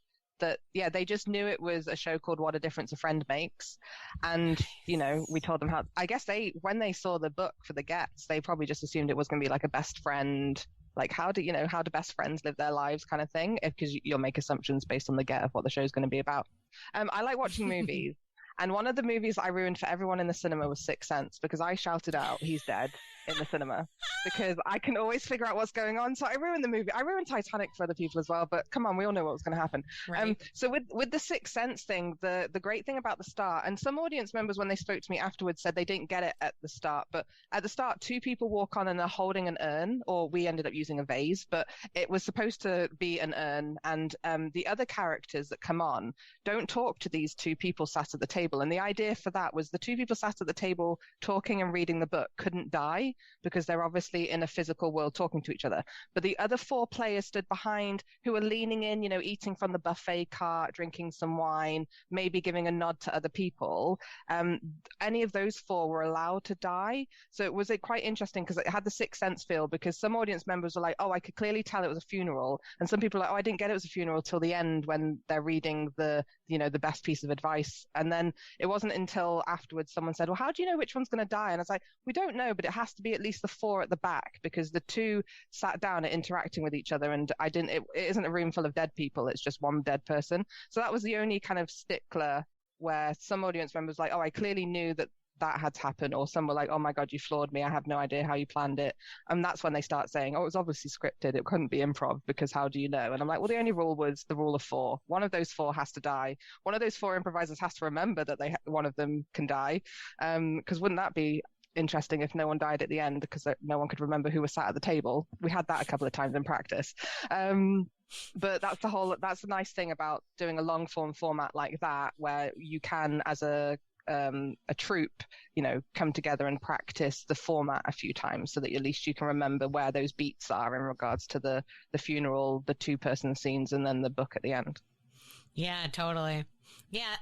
that, they just knew it was a show called What a Difference a Friend Makes. And, you know, we told them how, I guess when they saw the book for the Gets, they probably just assumed it was going to be like a best friend, like how do best friends live their lives kind of thing, because you'll make assumptions based on the Get of what the show's going to be about. I like watching movies. And one of the movies I ruined for everyone in the cinema was Sixth Sense, because I shouted out, "He's dead," in the cinema, because I can always figure out what's going on. So I ruined the movie. I ruined Titanic for other people as well, but come on, we all know what was going to happen. Right. So with the Sixth Sense thing, the great thing about the start, and some audience members when they spoke to me afterwards said they didn't get it at the start, but at the start, 2 people walk on and they're holding an urn, or we ended up using a vase, but it was supposed to be an urn, and the other characters that come on don't talk to these 2 people sat at the table. And the idea for that was the 2 people sat at the table talking and reading the book couldn't die because they're obviously in a physical world talking to each other. But the other 4 players stood behind who were leaning in, you know, eating from the buffet cart, drinking some wine, maybe giving a nod to other people. Any of those 4 were allowed to die. So it was quite interesting because it had the Sixth Sense feel, because some audience members were like, oh, I could clearly tell it was a funeral. And some people were like, oh, I didn't get it was a funeral till the end when they're reading the best piece of advice. And then it wasn't until afterwards someone said, well, how do you know which one's going to die? And I was like, we don't know, but it has to be at least the 4 at the back, because the 2 sat down and interacting with each other. And it isn't a room full of dead people. It's just one dead person. So that was the only kind of stickler where some audience members were like, oh, I clearly knew that had happened, or some were like, oh my God, you floored me, I have no idea how you planned it. And that's when they start saying, oh, it was obviously scripted, it couldn't be improv, because how do you know? And I'm like, well, the only rule was the rule of 4. One of those 4 has to die. One of those 4 improvisers has to remember that one of them can die, because wouldn't that be interesting if no one died at the end because no one could remember who was sat at the table? We had that a couple of times in practice. But that's the nice thing about doing a long form format like that, where you can, as a troupe, you know, come together and practice the format a few times so that at least you can remember where those beats are in regards to the funeral, the 2-person scenes, and then the book at the end. Yeah, totally. Yeah,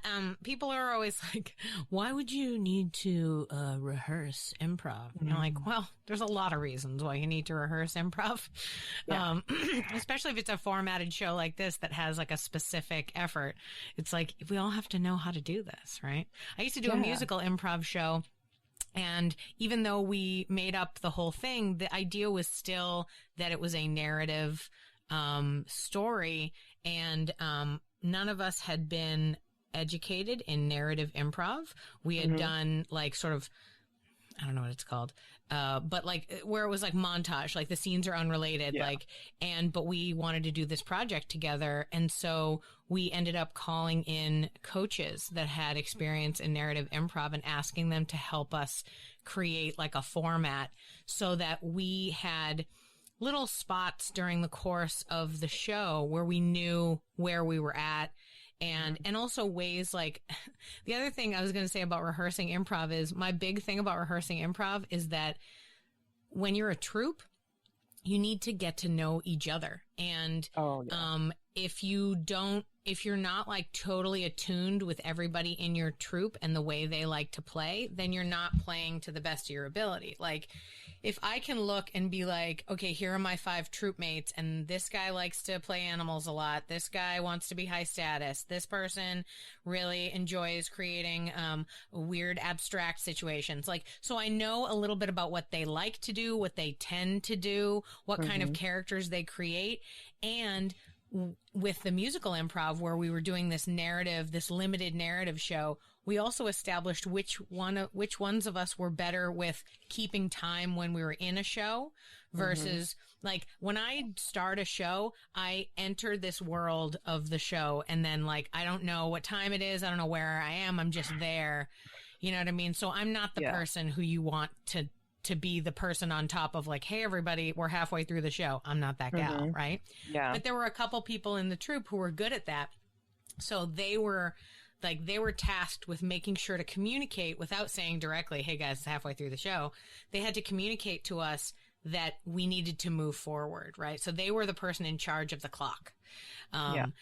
people are always like, why would you need to rehearse improv? And I'm like, well, there's a lot of reasons why you need to rehearse improv. Yeah. Especially if it's a formatted show like this that has like a specific effort. It's like, we all have to know how to do this, right? I used to do a musical improv show. And even though we made up the whole thing, the idea was still that it was a narrative story. And none of us had been educated in narrative improv. We had done like sort of, I don't know what it's called, but like where it was like montage, like the scenes are unrelated, but we wanted to do this project together. And so we ended up calling in coaches that had experience in narrative improv and asking them to help us create like a format so that we had little spots during the course of the show where we knew where we were at. And also ways like the other thing I was going to say about rehearsing improv is my big thing about rehearsing improv is that when you're a troupe, you need to get to know each other. And if you're not like totally attuned with everybody in your troupe and the way they like to play, then you're not playing to the best of your ability. Like if I can look and be like, okay, here are my 5 troupe mates, and this guy likes to play animals a lot. This guy wants to be high status. This person really enjoys creating weird abstract situations. Like, so I know a little bit about what they like to do, what they tend to do, what kind of characters they create. And with the musical improv, where we were doing this limited narrative show, we also established which ones of us were better with keeping time when we were in a show versus like when I start a show, I enter this world of the show and then like, I don't know what time it is. I don't know where I am. I'm just there. You know what I mean? So I'm not the person who you want to be the person on top of like, hey, everybody, we're halfway through the show. I'm not that gal, right? Yeah. But there were a couple people in the troupe who were good at that. So they were tasked with making sure to communicate without saying directly, hey guys, it's halfway through the show. They had to communicate to us that we needed to move forward, right? So they were the person in charge of the clock. And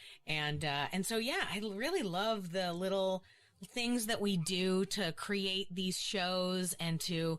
so, yeah, I really love the little things that we do to create these shows and to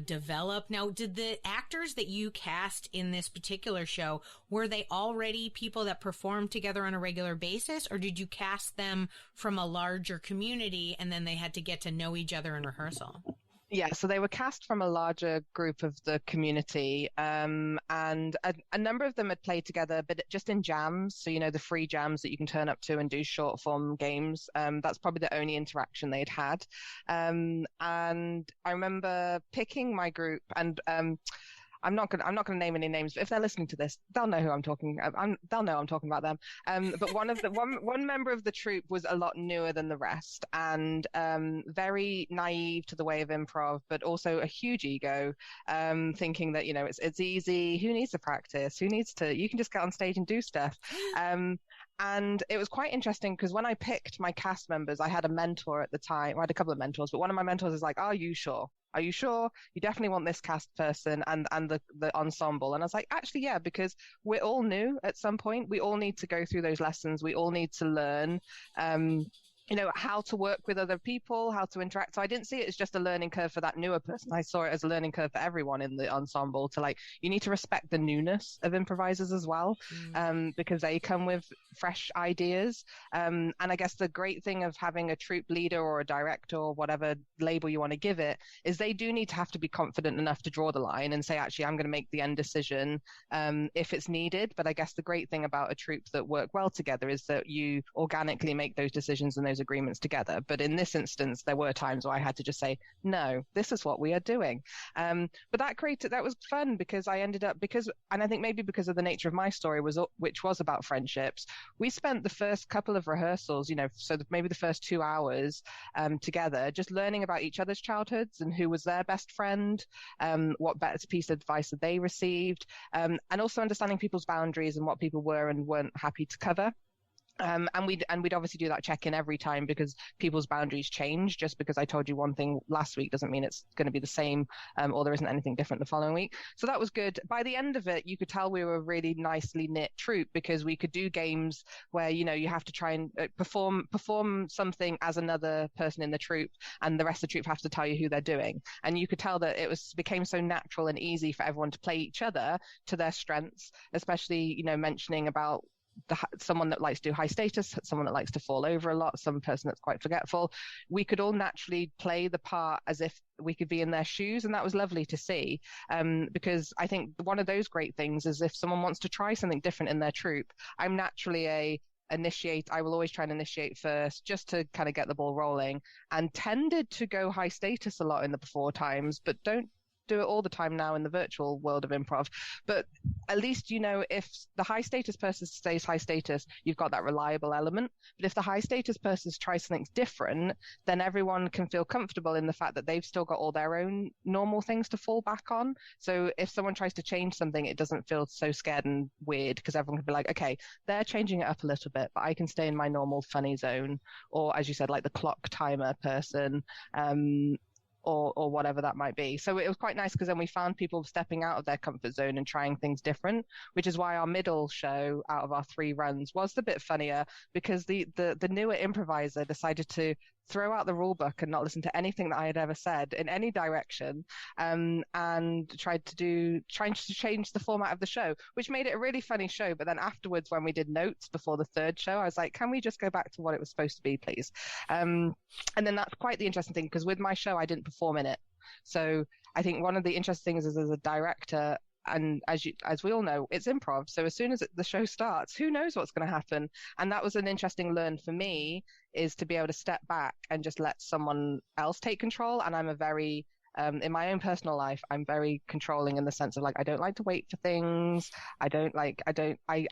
develop. Now, did the actors that you cast in this particular show, were they already people that performed together on a regular basis, or did you cast them from a larger community and then they had to get to know each other in rehearsal? Yeah, so they were cast from a larger group of the community, and a number of them had played together, but just in jams. So, you know, the free jams that you can turn up to and do short form games. That's probably the only interaction they'd had. And I remember picking my group, and I'm not gonna name any names, but if they're listening to this, they'll know who I'm talking. They'll know I'm talking about them. But one member of the troupe was a lot newer than the rest, and very naive to the way of improv, but also a huge ego, thinking that, you know, it's easy. Who needs to practice? You can just get on stage and do stuff. And it was quite interesting because when I picked my cast members, I had a mentor at the time. I had a couple of mentors, but one of my mentors was like, "Are you sure? Are you sure? You definitely want this cast person and the ensemble." And I was like, actually, yeah, because we're all new at some point. We all need to go through those lessons. We all need to learn, you know, how to work with other people, how to interact. So I didn't see it as just a learning curve for that newer person. I saw it as a learning curve for everyone in the ensemble to, like, you need to respect the newness of improvisers as well, because they come with fresh ideas. And I guess the great thing of having a troupe leader or a director or whatever label you want to give it is they do need to have to be confident enough to draw the line and say, actually, I'm going to make the end decision if it's needed. But I guess the great thing about a troupe that work well together is that you organically make those decisions and those agreements together. But in this instance, there were times where I had to just say, no, this is what we are doing. But that was fun because I ended up, and I think maybe because of the nature of my story which was about friendships, we spent the first couple of rehearsals, you know, so maybe the first 2 hours together, just learning about each other's childhoods and who was their best friend, what best piece of advice that they received, and also understanding people's boundaries and what people were and weren't happy to cover. And we'd obviously do that check-in every time because people's boundaries change. Just because I told you one thing last week doesn't mean it's going to be the same, or there isn't anything different the following week. So that was good. By the end of it, you could tell we were a really nicely knit troupe because we could do games where, you know, you have to try and perform something as another person in the troupe, and the rest of the troupe have to tell you who they're doing. And you could tell that it became so natural and easy for everyone to play each other to their strengths, especially, you know, mentioning about someone that likes to do high status, someone that likes to fall over a lot, some person that's quite forgetful. We could all naturally play the part as if we could be in their shoes, and that was lovely to see, because I think one of those great things is if someone wants to try something different in their troupe, I'm naturally I will always try and initiate first just to kind of get the ball rolling, and tended to go high status a lot in the before times, but don't do it all the time now in the virtual world of improv. But at least, you know, if the high status person stays high status, you've got that reliable element. But if the high status person tries something different, then everyone can feel comfortable in the fact that they've still got all their own normal things to fall back on. So if someone tries to change something, it doesn't feel so scared and weird because everyone can be like, okay, they're changing it up a little bit, but I can stay in my normal funny zone. Or as you said, like the clock timer person, or whatever that might be. So it was quite nice because then we found people stepping out of their comfort zone and trying things different, which is why our middle show out of our 3 runs was a bit funnier because the newer improviser decided to throw out the rule book and not listen to anything that I had ever said in any direction, and tried to change the format of the show, which made it a really funny show. But then afterwards, when we did notes before the 3rd show, I was like, can we just go back to what it was supposed to be, please? And then that's quite the interesting thing, because with my show, I didn't perform in it. So I think one of the interesting things is as a director, And as we all know, it's improv. So as soon as the show starts, who knows what's going to happen? And that was an interesting learn for me, is to be able to step back and just let someone else take control. And I'm a very in my own personal life, I'm very controlling in the sense of like, I don't like to wait for things. I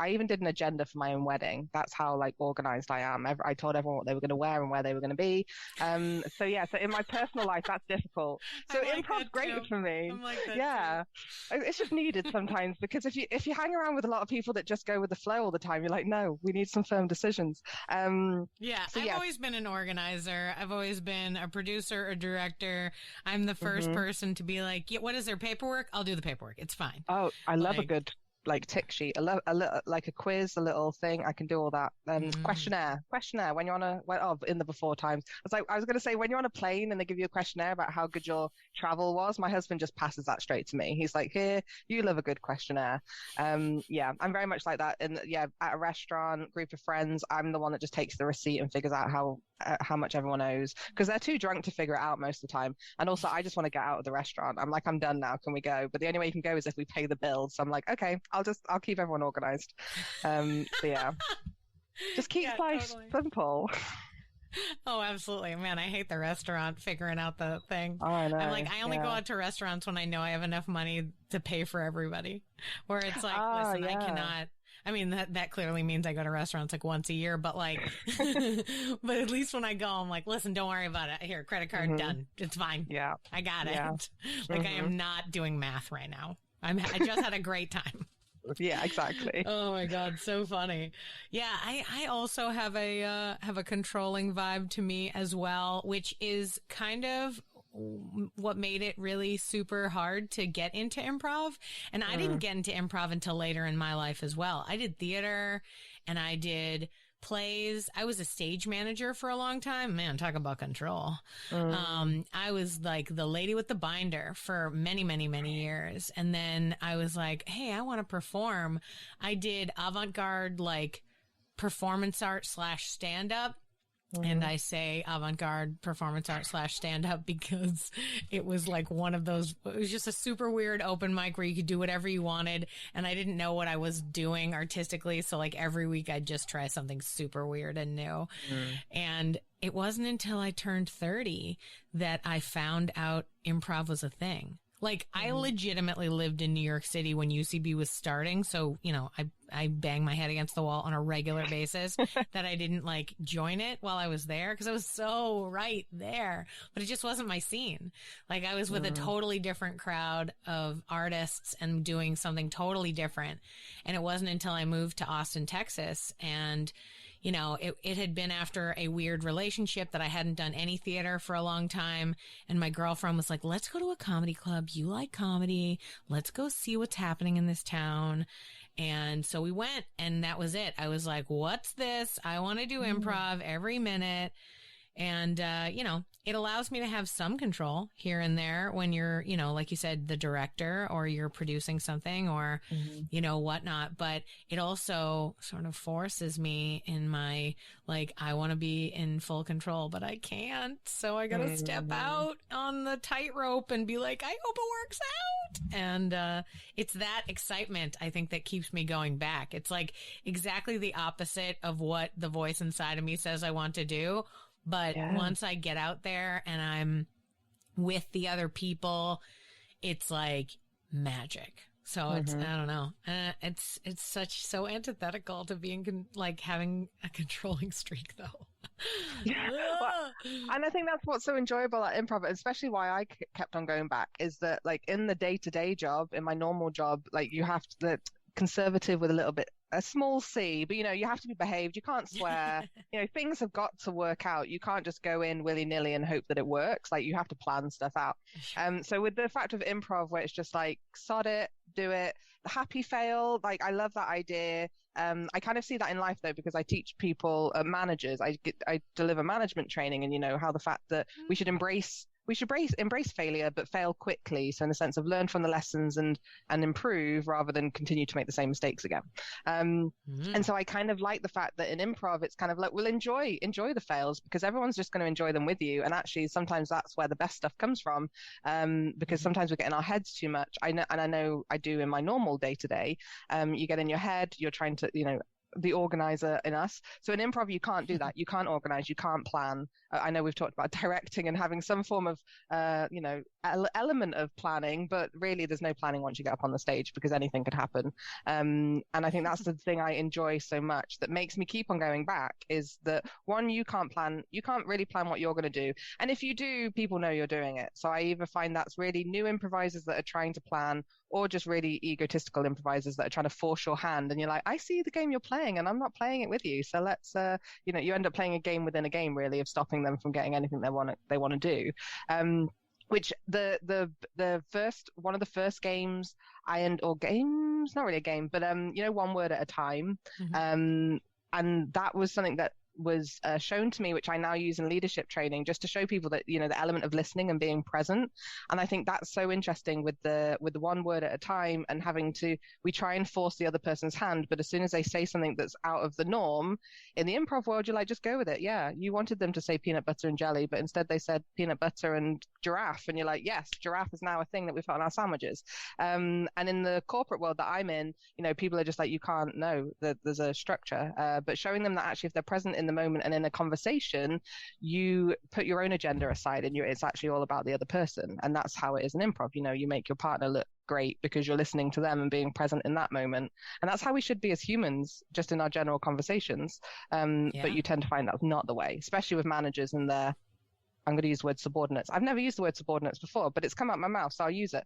even did an agenda for my own wedding. That's how like organized I am. I told everyone what they were going to wear and where they were going to be. So in my personal life, that's difficult. So improv's great for me. Yeah. It's just needed sometimes, because if you hang around with a lot of people that just go with the flow all the time, you're like, no, we need some firm decisions. I've always been an organizer. I've always been a producer, a director. I'm the first person to be like, yeah, what is their paperwork? I'll do the paperwork. It's fine. Oh, I love a good tick sheet, like a quiz, a little thing. I can do all that. Questionnaire when you're on in the before times. I was going to say, when you're on a plane and they give you a questionnaire about how good your travel was, my husband just passes that straight to me. He's like, here, you love a good questionnaire. I'm very much like that. And at a restaurant, group of friends, I'm the one that just takes the receipt and figures out how much everyone owes, because they're too drunk to figure it out most of the time. And also, I just want to get out of the restaurant. I'm like, I'm done now. Can we go? But the only way you can go is if we pay the bill. So I'm like, okay, I'll keep everyone organized. Just keep life simple. Oh, absolutely. Man, I hate the restaurant figuring out the thing. Oh, I know. I'm like, I only go out to restaurants when I know I have enough money to pay for everybody. Where it's like, listen, I cannot. I mean, that clearly means I go to restaurants like once a year, but like, but at least when I go, I'm like, listen, don't worry about it. Here, credit card, done. It's fine. Yeah. I got it. Like, I am not doing math right now. I just had a great time. Yeah, exactly. Oh my God, so funny. Yeah, I also have a controlling vibe to me as well, which is kind of what made it really super hard to get into improv. And I didn't get into improv until later in my life as well. I did theater and I did plays. I was a stage manager for a long time. Man, talk about control. I was like the lady with the binder for many, many, many years. And then I was like, hey, I want to perform. I did avant-garde, like performance art / stand-up. And I say avant-garde performance art / stand-up because it was like one of those, it was just a super weird open mic where you could do whatever you wanted. And I didn't know what I was doing artistically. So like every week I'd just try something super weird and new. And it wasn't until I turned 30 that I found out improv was a thing. Like, I legitimately lived in New York City when UCB was starting. So, you know, I banged my head against the wall on a regular basis that I didn't like join it while I was there because I was so right there. But it just wasn't my scene. Like, I was with a totally different crowd of artists and doing something totally different. And it wasn't until I moved to Austin, Texas, and you know, it had been after a weird relationship that I hadn't done any theater for a long time. And my girlfriend was like, let's go to a comedy club. You like comedy. Let's go see what's happening in this town. And so we went, and that was it. I was like, what's this? I want to do improv every minute. And, you know, it allows me to have some control here and there when you're, you know, like you said, the director or you're producing something or, you know, whatnot. But it also sort of forces me in my, like, I want to be in full control, but I can't. So I got to step out on the tightrope and be like, I hope it works out. And it's that excitement, I think, that keeps me going back. It's like exactly the opposite of what the voice inside of me says I want to do. But once I get out there and I'm with the other people, it's like magic. So it's, I don't know. It's so antithetical to being like having a controlling streak though. Well, and I think that's what's so enjoyable at improv, especially why I kept on going back, is that like in the day-to-day job, in my normal job, like you have to, the conservative with a small c, but you know, you have to be behaved, you can't swear, you know, things have got to work out. You can't just go in willy-nilly and hope that it works. Like, you have to plan stuff out. So with the fact of improv where it's just like, sod it, do it, the happy fail, like, I love that idea. I kind of see that in life though, because I teach people, managers, I deliver management training, and you know, how the fact that we should embrace embrace failure, but fail quickly. So in the sense of learn from the lessons and improve rather than continue to make the same mistakes again. And so I kind of like the fact that in improv, it's kind of like, well, enjoy the fails, because everyone's just going to enjoy them with you. And actually, sometimes that's where the best stuff comes from, because sometimes we get in our heads too much. I know I do in my normal day to day. You get in your head, you're trying to, the organizer in us. So in improv, you can't do that. You can't organize, you can't plan. I know we've talked about directing and having some form of, element of planning, but really there's no planning once you get up on the stage, because anything could happen. And I think that's the thing I enjoy so much that makes me keep on going back, is that one, you can't really plan what you're going to do. And if you do, people know you're doing it. So I either find that's really new improvisers that are trying to plan, or just really egotistical improvisers that are trying to force your hand. And you're like, I see the game you're playing and I'm not playing it with you. So let's, you end up playing a game within a game, really, of stopping them from getting anything they want to do. Which the first, one of the first games not really a game, but, one word at a time. And that was something that was shown to me, which I now use in leadership training, just to show people that, the element of listening and being present. And I think that's so interesting with the one word at a time, and we try and force the other person's hand, but as soon as they say something that's out of the norm in the improv world, you're like, just go with it. Yeah, you wanted them to say peanut butter and jelly, but instead they said peanut butter and giraffe, and you're like, yes, giraffe is now a thing that we've got on our sandwiches. And in the corporate world that I'm in, people are just like, you can't know that there's a structure, but showing them that actually if they're present in the moment and in a conversation, you put your own agenda aside, and it's actually all about the other person. And that's how it is in improv. You make your partner look great because you're listening to them and being present in that moment. And that's how we should be as humans, just in our general conversations. But you tend to find that's not the way, especially with managers and I'm going to use the word subordinates. I've never used the word subordinates before, but it's come out my mouth, so I'll use it.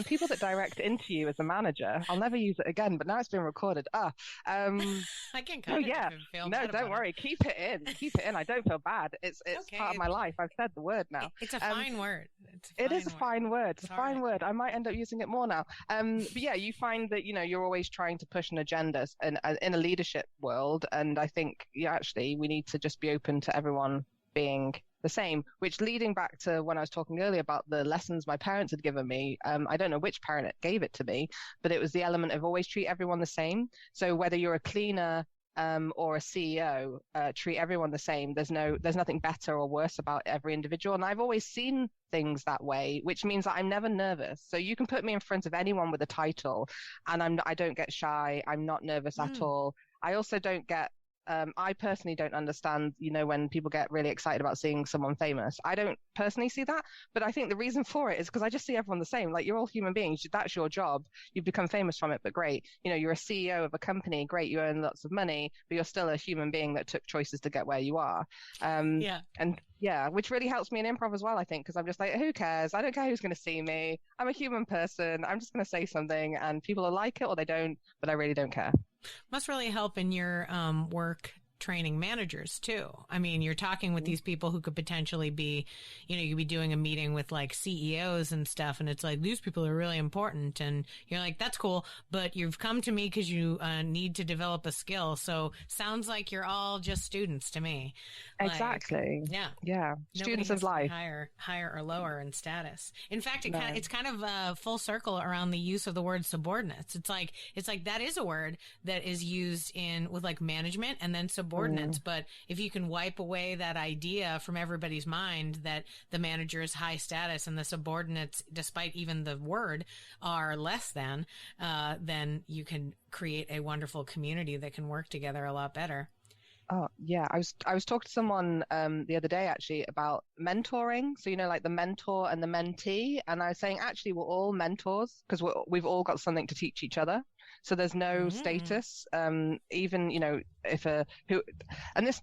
People that direct into you as a manager, I'll never use it again, but now it's been recorded. I can cut it. No, don't worry. Keep it in. I don't feel bad. It's okay. Part of my life. I've said the word now. It's a fine word. It is a fine word. It's a fine word. I might end up using it more now. But yeah, you find that, you're always trying to push an agenda in a leadership world. And I think, actually, we need to just be open to everyone being the same, which leading back to when I was talking earlier about the lessons my parents had given me. I don't know which parent gave it to me, but it was the element of always treat everyone the same. So whether you're a cleaner or a CEO, treat everyone the same. There's nothing better or worse about every individual. And I've always seen things that way, which means that I'm never nervous. So you can put me in front of anyone with a title and I don't get shy. I'm not nervous at all. I also don't get I personally don't understand, when people get really excited about seeing someone famous. I don't personally see that, but I think the reason for it is because I just see everyone the same. Like, you're all human beings. That's your job. You've become famous from it, but great. You're a CEO of a company. Great. You earn lots of money, but you're still a human being that took choices to get where you are. Which really helps me in improv as well, I think, because I'm just like, who cares? I don't care who's going to see me. I'm a human person. I'm just going to say something and people will like it or they don't, but I really don't care. Must really help in your work training managers too. I mean, you're talking with these people who could potentially be, you'd be doing a meeting with like CEOs and stuff, and it's like, these people are really important, and you're like, that's cool, but you've come to me because you need to develop a skill. So sounds like you're all just students to me. Exactly. Yeah. Students of life. Higher or lower in status. In fact, it's kind of full circle around the use of the word subordinates. It's like that is a word that is used with like management and then subordinates. But if you can wipe away that idea from everybody's mind that the manager is high status and the subordinates, despite even the word, are less than, then you can create a wonderful community that can work together a lot better. Oh, yeah. I was talking to someone the other day actually about mentoring. So, like the mentor and the mentee. And I was saying, actually, we're all mentors because we've all got something to teach each other. So there's no status, even, so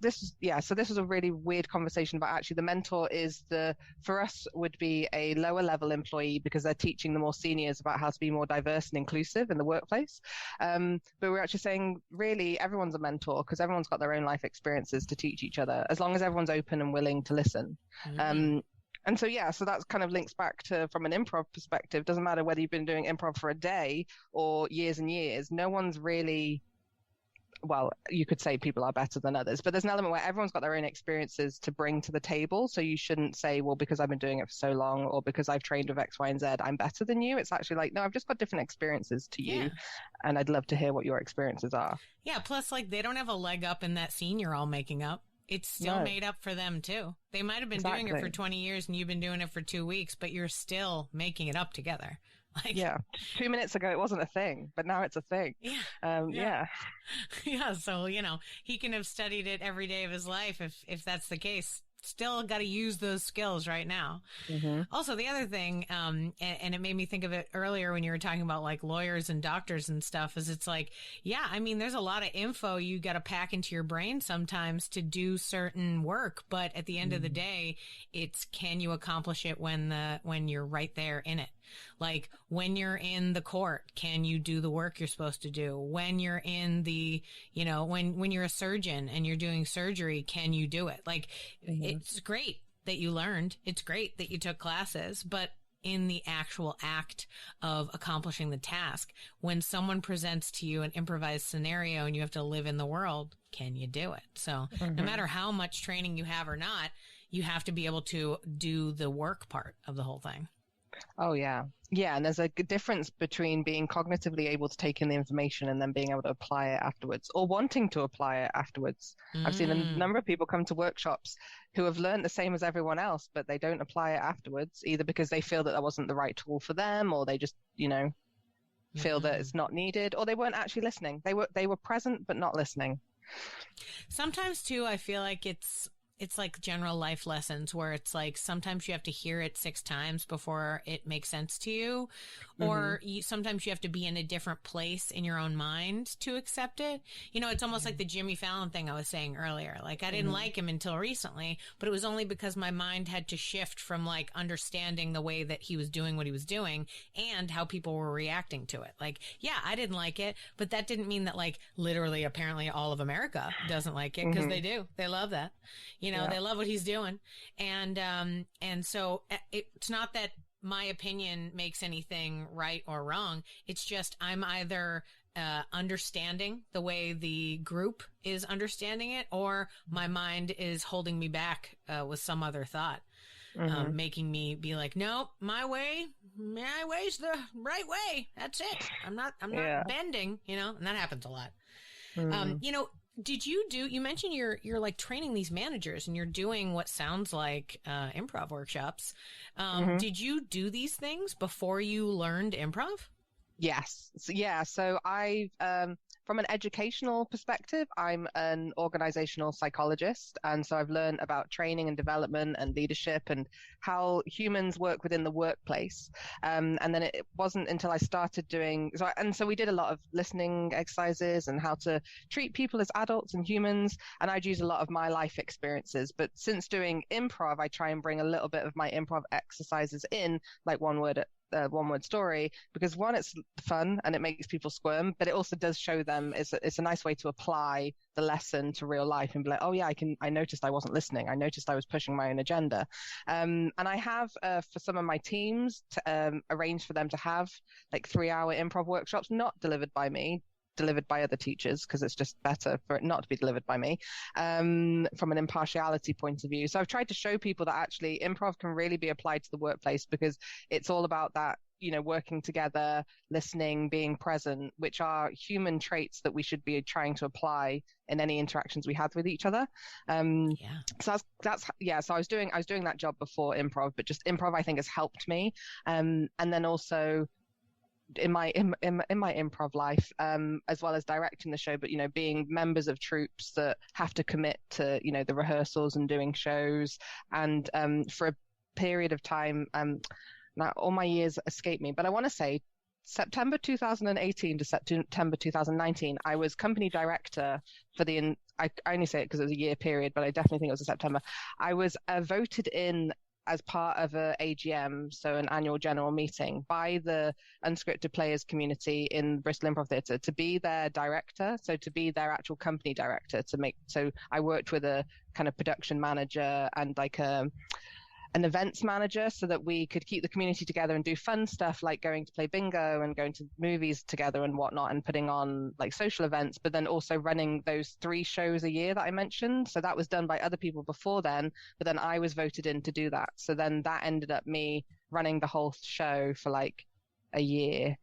this was a really weird conversation about actually the mentor for us would be a lower level employee because they're teaching the more seniors about how to be more diverse and inclusive in the workplace. But we're actually saying really everyone's a mentor because everyone's got their own life experiences to teach each other, as long as everyone's open and willing to listen. And so, so that kind of links back to, from an improv perspective, doesn't matter whether you've been doing improv for a day or years and years, no one's really well, you could say people are better than others, but there's an element where everyone's got their own experiences to bring to the table. So you shouldn't say, well, because I've been doing it for so long, or because I've trained with X, Y, and Z, I'm better than you. It's actually like, no, I've just got different experiences to you. And I'd love to hear what your experiences are. Yeah. Plus, like, they don't have a leg up in that scene you're all making up. It's still made up for them too. They might have been doing it for 20 years and you've been doing it for 2 weeks, but you're still making it up together. Like, 2 minutes ago it wasn't a thing, but now it's a thing. Yeah. So, he can have studied it every day of his life if that's the case. Still got to use those skills right now. Also, the other thing, and it made me think of it earlier when you were talking about like lawyers and doctors and stuff, is it's like, there's a lot of info you got to pack into your brain sometimes to do certain work. But at the end of the day, it's, can you accomplish it when you're right there in it? Like when you're in the court, can you do the work you're supposed to do? When you're in the, when you're a surgeon and you're doing surgery, can you do it? Like, it's great that you learned. It's great that you took classes, but in the actual act of accomplishing the task, when someone presents to you an improvised scenario and you have to live in the world, can you do it? So no matter how much training you have or not, you have to be able to do the work part of the whole thing. Oh, yeah. Yeah. And there's a difference between being cognitively able to take in the information and then being able to apply it afterwards, or wanting to apply it afterwards. I've seen a number of people come to workshops who have learned the same as everyone else, but they don't apply it afterwards, either because they feel that wasn't the right tool for them, or they just, feel that it's not needed, or they weren't actually listening. They were present, but not listening. Sometimes too, I feel like it's like general life lessons where it's like sometimes you have to hear it 6 times before it makes sense to you, or sometimes you have to be in a different place in your own mind to accept it. It's almost like the Jimmy Fallon thing I was saying earlier. Like, I didn't like him until recently, but it was only because my mind had to shift from like understanding the way that he was doing what he was doing and how people were reacting to it. Like, I didn't like it, but that didn't mean that like literally apparently all of America doesn't like it, because they do. They love that. They love what he's doing. And so it's not that my opinion makes anything right or wrong. It's just I'm either understanding the way the group is understanding it, or my mind is holding me back with some other thought, making me be like, no, my way's the right way. That's it. I'm not bending, and that happens a lot. Did you mentioned you're like training these managers and you're doing what sounds like improv workshops. Did you do these things before you learned improv? Yes. Yeah. So from an educational perspective, I'm an organizational psychologist. And so I've learned about training and development and leadership and how humans work within the workplace. And then it wasn't until I started so we did a lot of listening exercises and how to treat people as adults and humans. And I'd use a lot of my life experiences. But since doing improv, I try and bring a little bit of my improv exercises in, like one word story, because one, it's fun and it makes people squirm, but it also does show them it's a nice way to apply the lesson to real life and be like, oh yeah, I noticed I wasn't listening. I noticed I was pushing my own agenda. And I have for some of my teams arranged for them to have like 3-hour improv workshops, not delivered by me, delivered by other teachers, because it's just better for it not to be delivered by me, from an impartiality point of view. So I've tried to show people that actually improv can really be applied to the workplace, because it's all about that, working together, listening, being present, which are human traits that we should be trying to apply in any interactions we have with each other. So so I was doing that job before improv, but just improv I think has helped me. And then also in my improv life, as well as directing the show, but being members of troops that have to commit to the rehearsals and doing shows, and for a period of time, now all my years escape me, but I want to say September 2018 to September 2019, I was company director for I only say it because it was a year period, but I definitely think it was a September. I was voted in as part of a AGM, so an annual general meeting, by the Unscripted Players community in Bristol Improv Theatre to be their director, so to be their actual company director. So I worked with a kind of production manager and like a an events manager so that we could keep the community together and do fun stuff like going to play bingo and going to movies together and whatnot and putting on like social events, but then also running those 3 shows a year that I mentioned. So that was done by other people before then, but then I was voted in to do that. So then that ended up me running the whole show for like a year,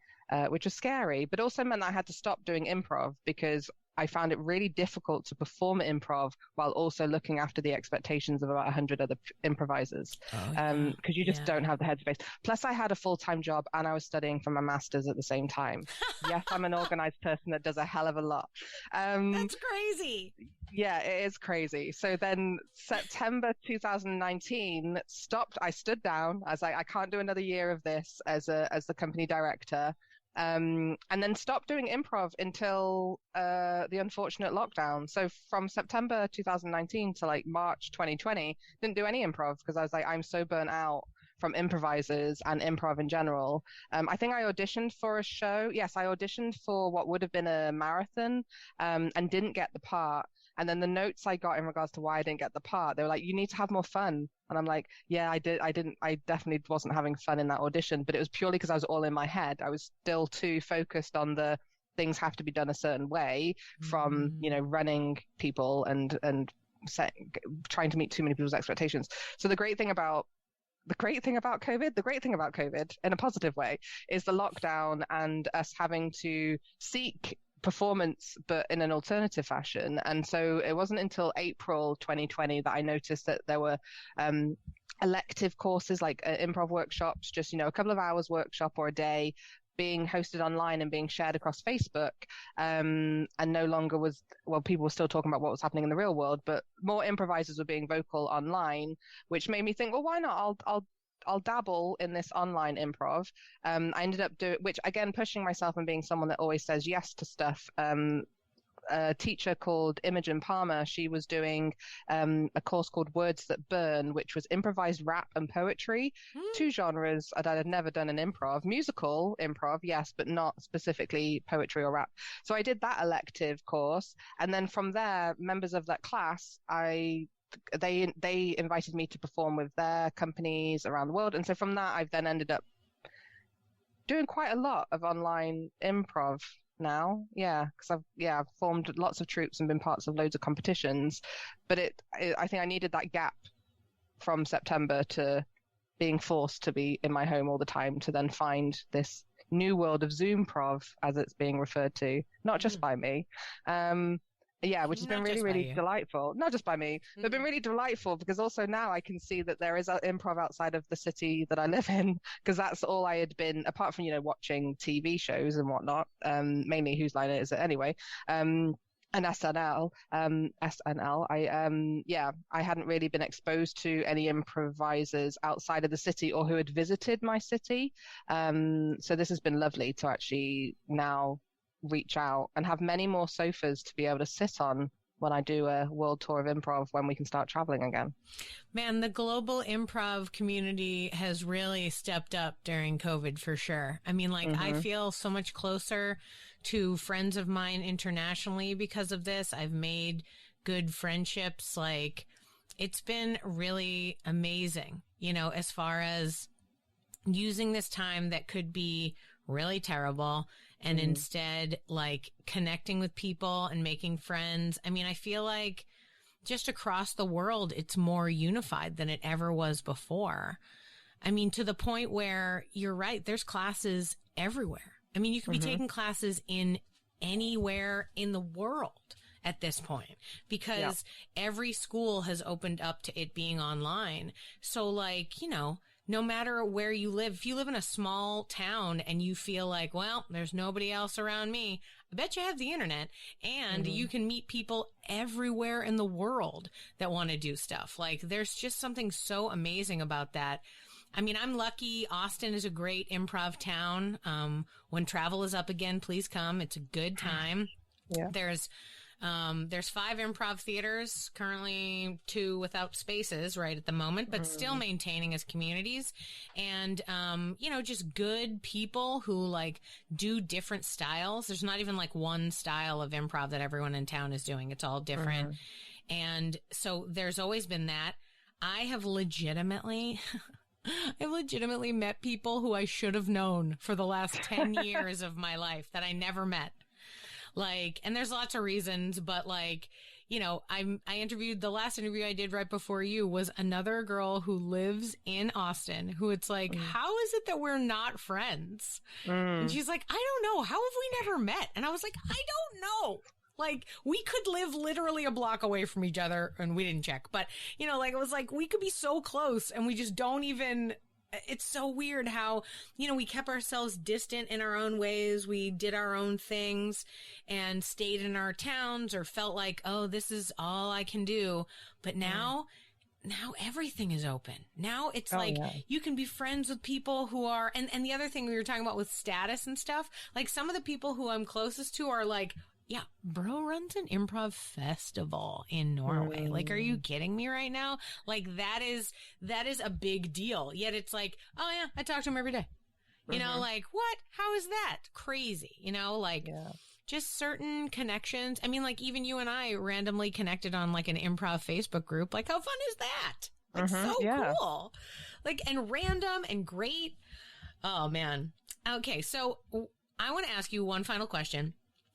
which was scary, but also meant I had to stop doing improv because I found it really difficult to perform improv while also looking after the expectations of about 100 other improvisers. Because you just don't have the headspace. Plus, I had a full-time job and I was studying for my master's at the same time. Yes, I'm an organized person that does a hell of a lot. That's crazy. Yeah, it is crazy. So then September 2019 stopped. I stood down. I was like, I can't do another year of this as the company director. And then stopped doing improv until the unfortunate lockdown. So from September 2019 to like March 2020, didn't do any improv because I was like, I'm so burnt out from improvisers and improv in general. I think I auditioned for a show. Yes, I auditioned for what would have been a marathon and didn't get the part. And then the notes I got in regards to why I didn't get the part, they were like, you need to have more fun. And I'm like, yeah, I definitely wasn't having fun in that audition, but it was purely because I was all in my head. I was still too focused on the things have to be done a certain way from, running people and trying to meet too many people's expectations. So the great thing about COVID in a positive way is the lockdown and us having to seek performance but in an alternative fashion. And so it wasn't until April 2020 that I noticed that there were elective courses like improv workshops, just a couple of hours workshop or a day being hosted online and being shared across Facebook, and no longer people were still talking about what was happening in the real world, but more improvisers were being vocal online, which made me think, well, why not? I'll dabble in this online improv. I ended up which again, pushing myself and being someone that always says yes to stuff. A teacher called Imogen Palmer, she was doing a course called Words That Burn, which was improvised rap and poetry, 2 genres that I had never done in improv. Musical improv, yes, but not specifically poetry or rap. So I did that elective course, and then from there, members of that class, they invited me to perform with their companies around the world. And so from that, I've then ended up doing quite a lot of online improv now. Yeah, because I've formed lots of troupes and been parts of loads of competitions. But I think I needed that gap from September to being forced to be in my home all the time to then find this new world of Zoomprov, as it's being referred to, not just by me. Yeah, which has been really, really delightful. Not just by me, but been really delightful because also now I can see that there is improv outside of the city that I live in, because that's all I had been, apart from, watching TV shows and whatnot, mainly Whose Line Is It Anyway, and SNL, I hadn't really been exposed to any improvisers outside of the city or who had visited my city. So this has been lovely to actually now reach out and have many more sofas to be able to sit on when I do a world tour of improv when we can start traveling again. Man, the global improv community has really stepped up during COVID for sure. I mean, I feel so much closer to friends of mine internationally because of this. I've made good friendships. It's been really amazing, as far as using this time that could be really terrible and instead connecting with people and making friends. I mean, I feel like just across the world, it's more unified than it ever was before. I mean, to the point where you're right, there's classes everywhere. I mean, you could be taking classes in anywhere in the world at this point because every school has opened up to it being online. So no matter where you live, if you live in a small town and you feel like, well, there's nobody else around me, I bet you have the internet and you can meet people everywhere in the world that want to do stuff. There's just something so amazing about that. I mean, I'm lucky. Austin is a great improv town. When travel is up again, please come. It's a good time. Yeah. There's 5 improv theaters, currently 2 without spaces right at the moment, but still maintaining as communities. And, just good people who do different styles. There's not even one style of improv that everyone in town is doing. It's all different. And so there's always been that. I have legitimately met people who I should have known for the last 10 years of my life that I never met. Like, and there's lots of reasons, but like, you know, I interviewed, the last interview I did right before you was another girl who lives in Austin, who it's like, how is it that we're not friends? And she's like, I don't know. How have we never met? And I was like, I don't know. Like, we could live literally a block away from each other, and we didn't check, but, you know, like, it was like, we could be so close, and we just don't even, it's so weird how, you know, we kept ourselves distant in our own ways, we did our own things, and stayed in our towns, or felt like, oh, this is all I can do, but now everything is open. Now it's you can be friends with people who are, and the other thing we were talking about with status and stuff, like, some of the people who I'm closest to are like, yeah, bro runs an improv festival in Norway. Like, are you kidding me right now? Like, that is a big deal. Yet it's like, oh yeah, I talk to him every day. You know, like, what? How is that? Crazy. You know, like, just certain connections. I mean, like, even you and I randomly connected on like an improv Facebook group. Like, how fun is that? Like, so cool. Like, and random and great. Oh man. Okay. So I want to ask you one final question.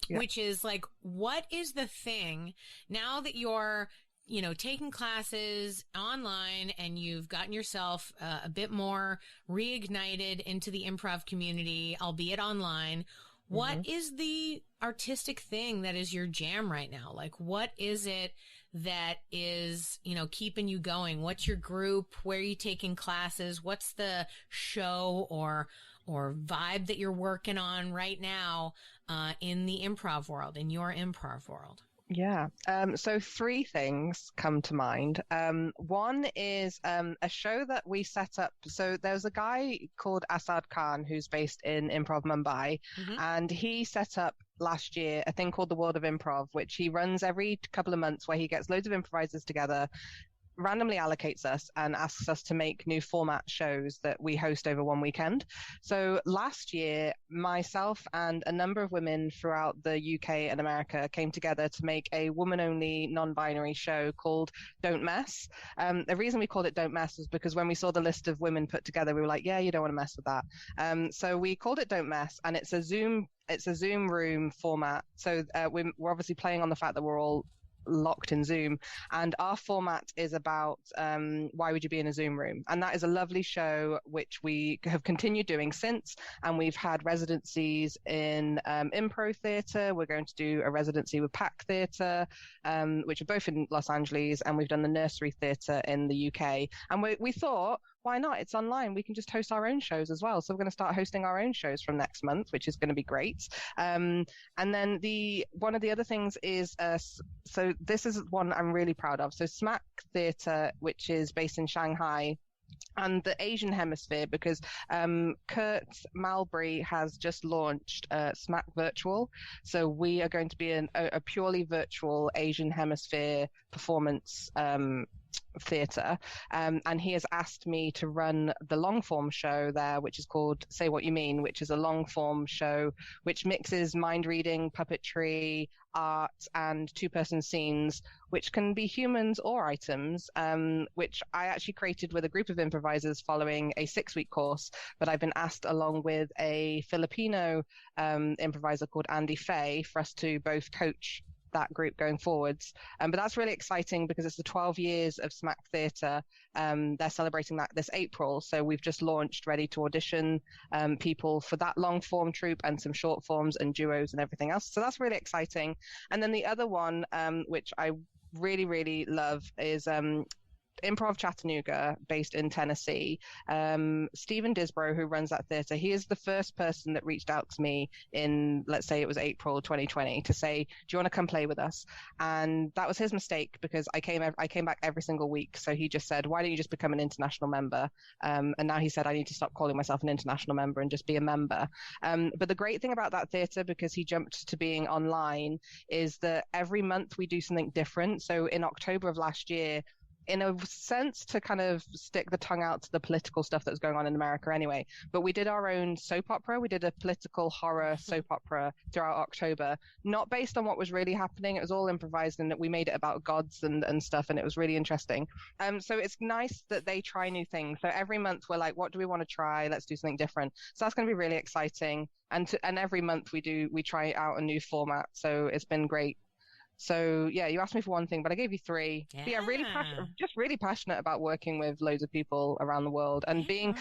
Yeah. Which is like, what is the thing now that you're, you know, taking classes online and you've gotten yourself a bit more reignited into the improv community, albeit online? What is the artistic thing that is your jam right now? Like, what is it that is, you know, keeping you going? What's your group? Where are you taking classes? What's the show or vibe that you're working on right now in the improv world, in your improv world? Yeah. So three things come to mind. One is a show that we set up. So there's a guy called Asad Khan who's based in Improv Mumbai, and he set up last year a thing called the World of Improv, which he runs every couple of months, where he gets loads of improvisers together, randomly allocates us and asks us to make new format shows that we host over one weekend. So last year, myself and a number of women throughout the UK and America came together to make a woman-only non-binary show called Don't Mess. The reason we called it Don't Mess was because when we saw the list of women put together, we were like, yeah, you don't want to mess with that. So we called it Don't Mess, and it's a Zoom room format. So we're obviously playing on the fact that we're all locked in Zoom, and our format is about why would you be in a Zoom room, and that is a lovely show which we have continued doing since, and we've had residencies in Improv Theatre. We're going to do a residency with Pack Theatre, which are both in Los Angeles, and we've done the Nursery Theatre in the UK, and we thought, why not? It's online. We can just host our own shows as well. So we're going to start hosting our own shows from next month, which is going to be great. And then one of the other things is, so this is one I'm really proud of. So Zmack Theatre, which is based in Shanghai, and the Asian hemisphere, because Kurt Malbury has just launched Zmack Virtual. So we are going to be a purely virtual Asian hemisphere performance theatre, and he has asked me to run the long form show there, which is called Say What You Mean, which is a long form show which mixes mind reading, puppetry, art, and two-person scenes, which can be humans or items, which I actually created with a group of improvisers following a 6-week course, but I've been asked along with a Filipino improviser called Andy Fay for us to both coach that group going forwards. But that's really exciting because it's the 12 years of Zmack Theatre. They're celebrating that this April. So we've just launched, ready to audition people for that long form troupe and some short forms and duos and everything else. So that's really exciting. And then the other one, which I really, really love, is Improv Chattanooga, based in Tennessee. Stephen Disbrow, who runs that theatre, he is the first person that reached out to me in, let's say it was April 2020, to say, do you want to come play with us? And that was his mistake, because I came back every single week. So he just said, why don't you just become an international member? And now he said, I need to stop calling myself an international member and just be a member. But the great thing about that theatre, because he jumped to being online, is that every month we do something different. So in October of last year, in a sense to kind of stick the tongue out to the political stuff that's going on in America anyway. But we did our own soap opera. We did a political horror soap opera throughout October, not based on what was really happening. It was all improvised, and we made it about gods and stuff, and it was really interesting. So it's nice that they try new things. So every month we're like, what do we want to try? Let's do something different. So that's going to be really exciting. And every month we try out a new format. So it's been great. So yeah, you asked me for one thing, but I gave you three. Yeah. But yeah, really passionate about working with loads of people around the world, and being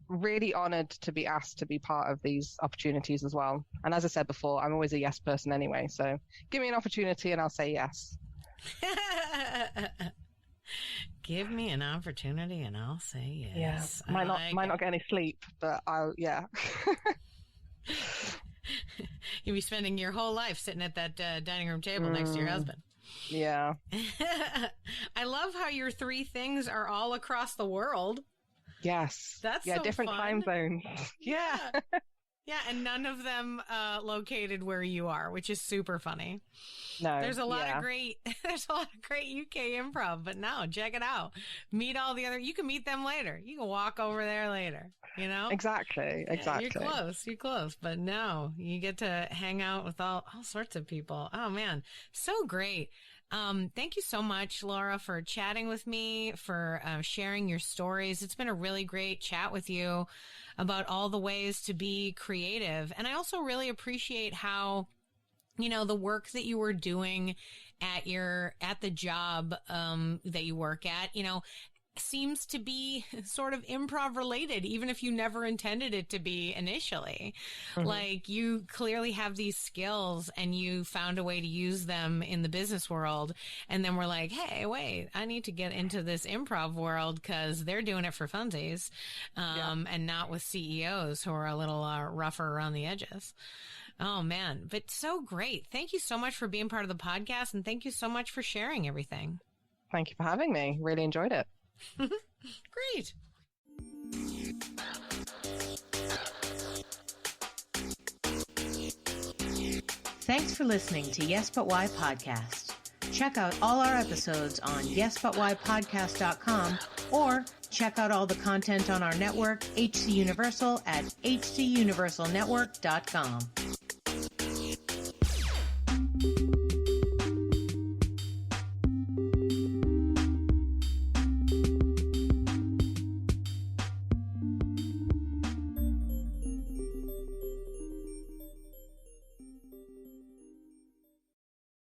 really honored to be asked to be part of these opportunities as well. And as I said before, I'm always a yes person anyway. So give me an opportunity and I'll say yes. Give me an opportunity and I'll say yes. Yeah, might not get any sleep, but yeah. You'll be spending your whole life sitting at that dining room table next to your husband. Yeah. I love how your three things are all across the world. Yes. That's so different fun. Time zones. Yeah. Yeah, and none of them located where you are, which is super funny. No, there's a lot of great UK improv, but no, check it out. Meet all the other. You can meet them later. You can walk over there later. You know, exactly. Yeah, you're close, but no, you get to hang out with all sorts of people. Oh man, so great. Thank you so much, Llaura, for chatting with me, for sharing your stories. It's been a really great chat with you about all the ways to be creative. And I also really appreciate how, the work that you were doing at the job that you work at, seems to be sort of improv related, even if you never intended it to be initially. Mm-hmm. Like, you clearly have these skills and you found a way to use them in the business world. And then we're like, hey, wait, I need to get into this improv world because they're doing it for funsies, and not with CEOs who are a little rougher around the edges. Oh man, but so great. Thank you so much for being part of the podcast, and thank you so much for sharing everything. Thank you for having me. Really enjoyed it. Great. Thanks for listening to Yes But Why Podcast. Check out all our episodes on yesbutwhypodcast.com, or check out all the content on our network, HC Universal, at hcuniversalnetwork.com.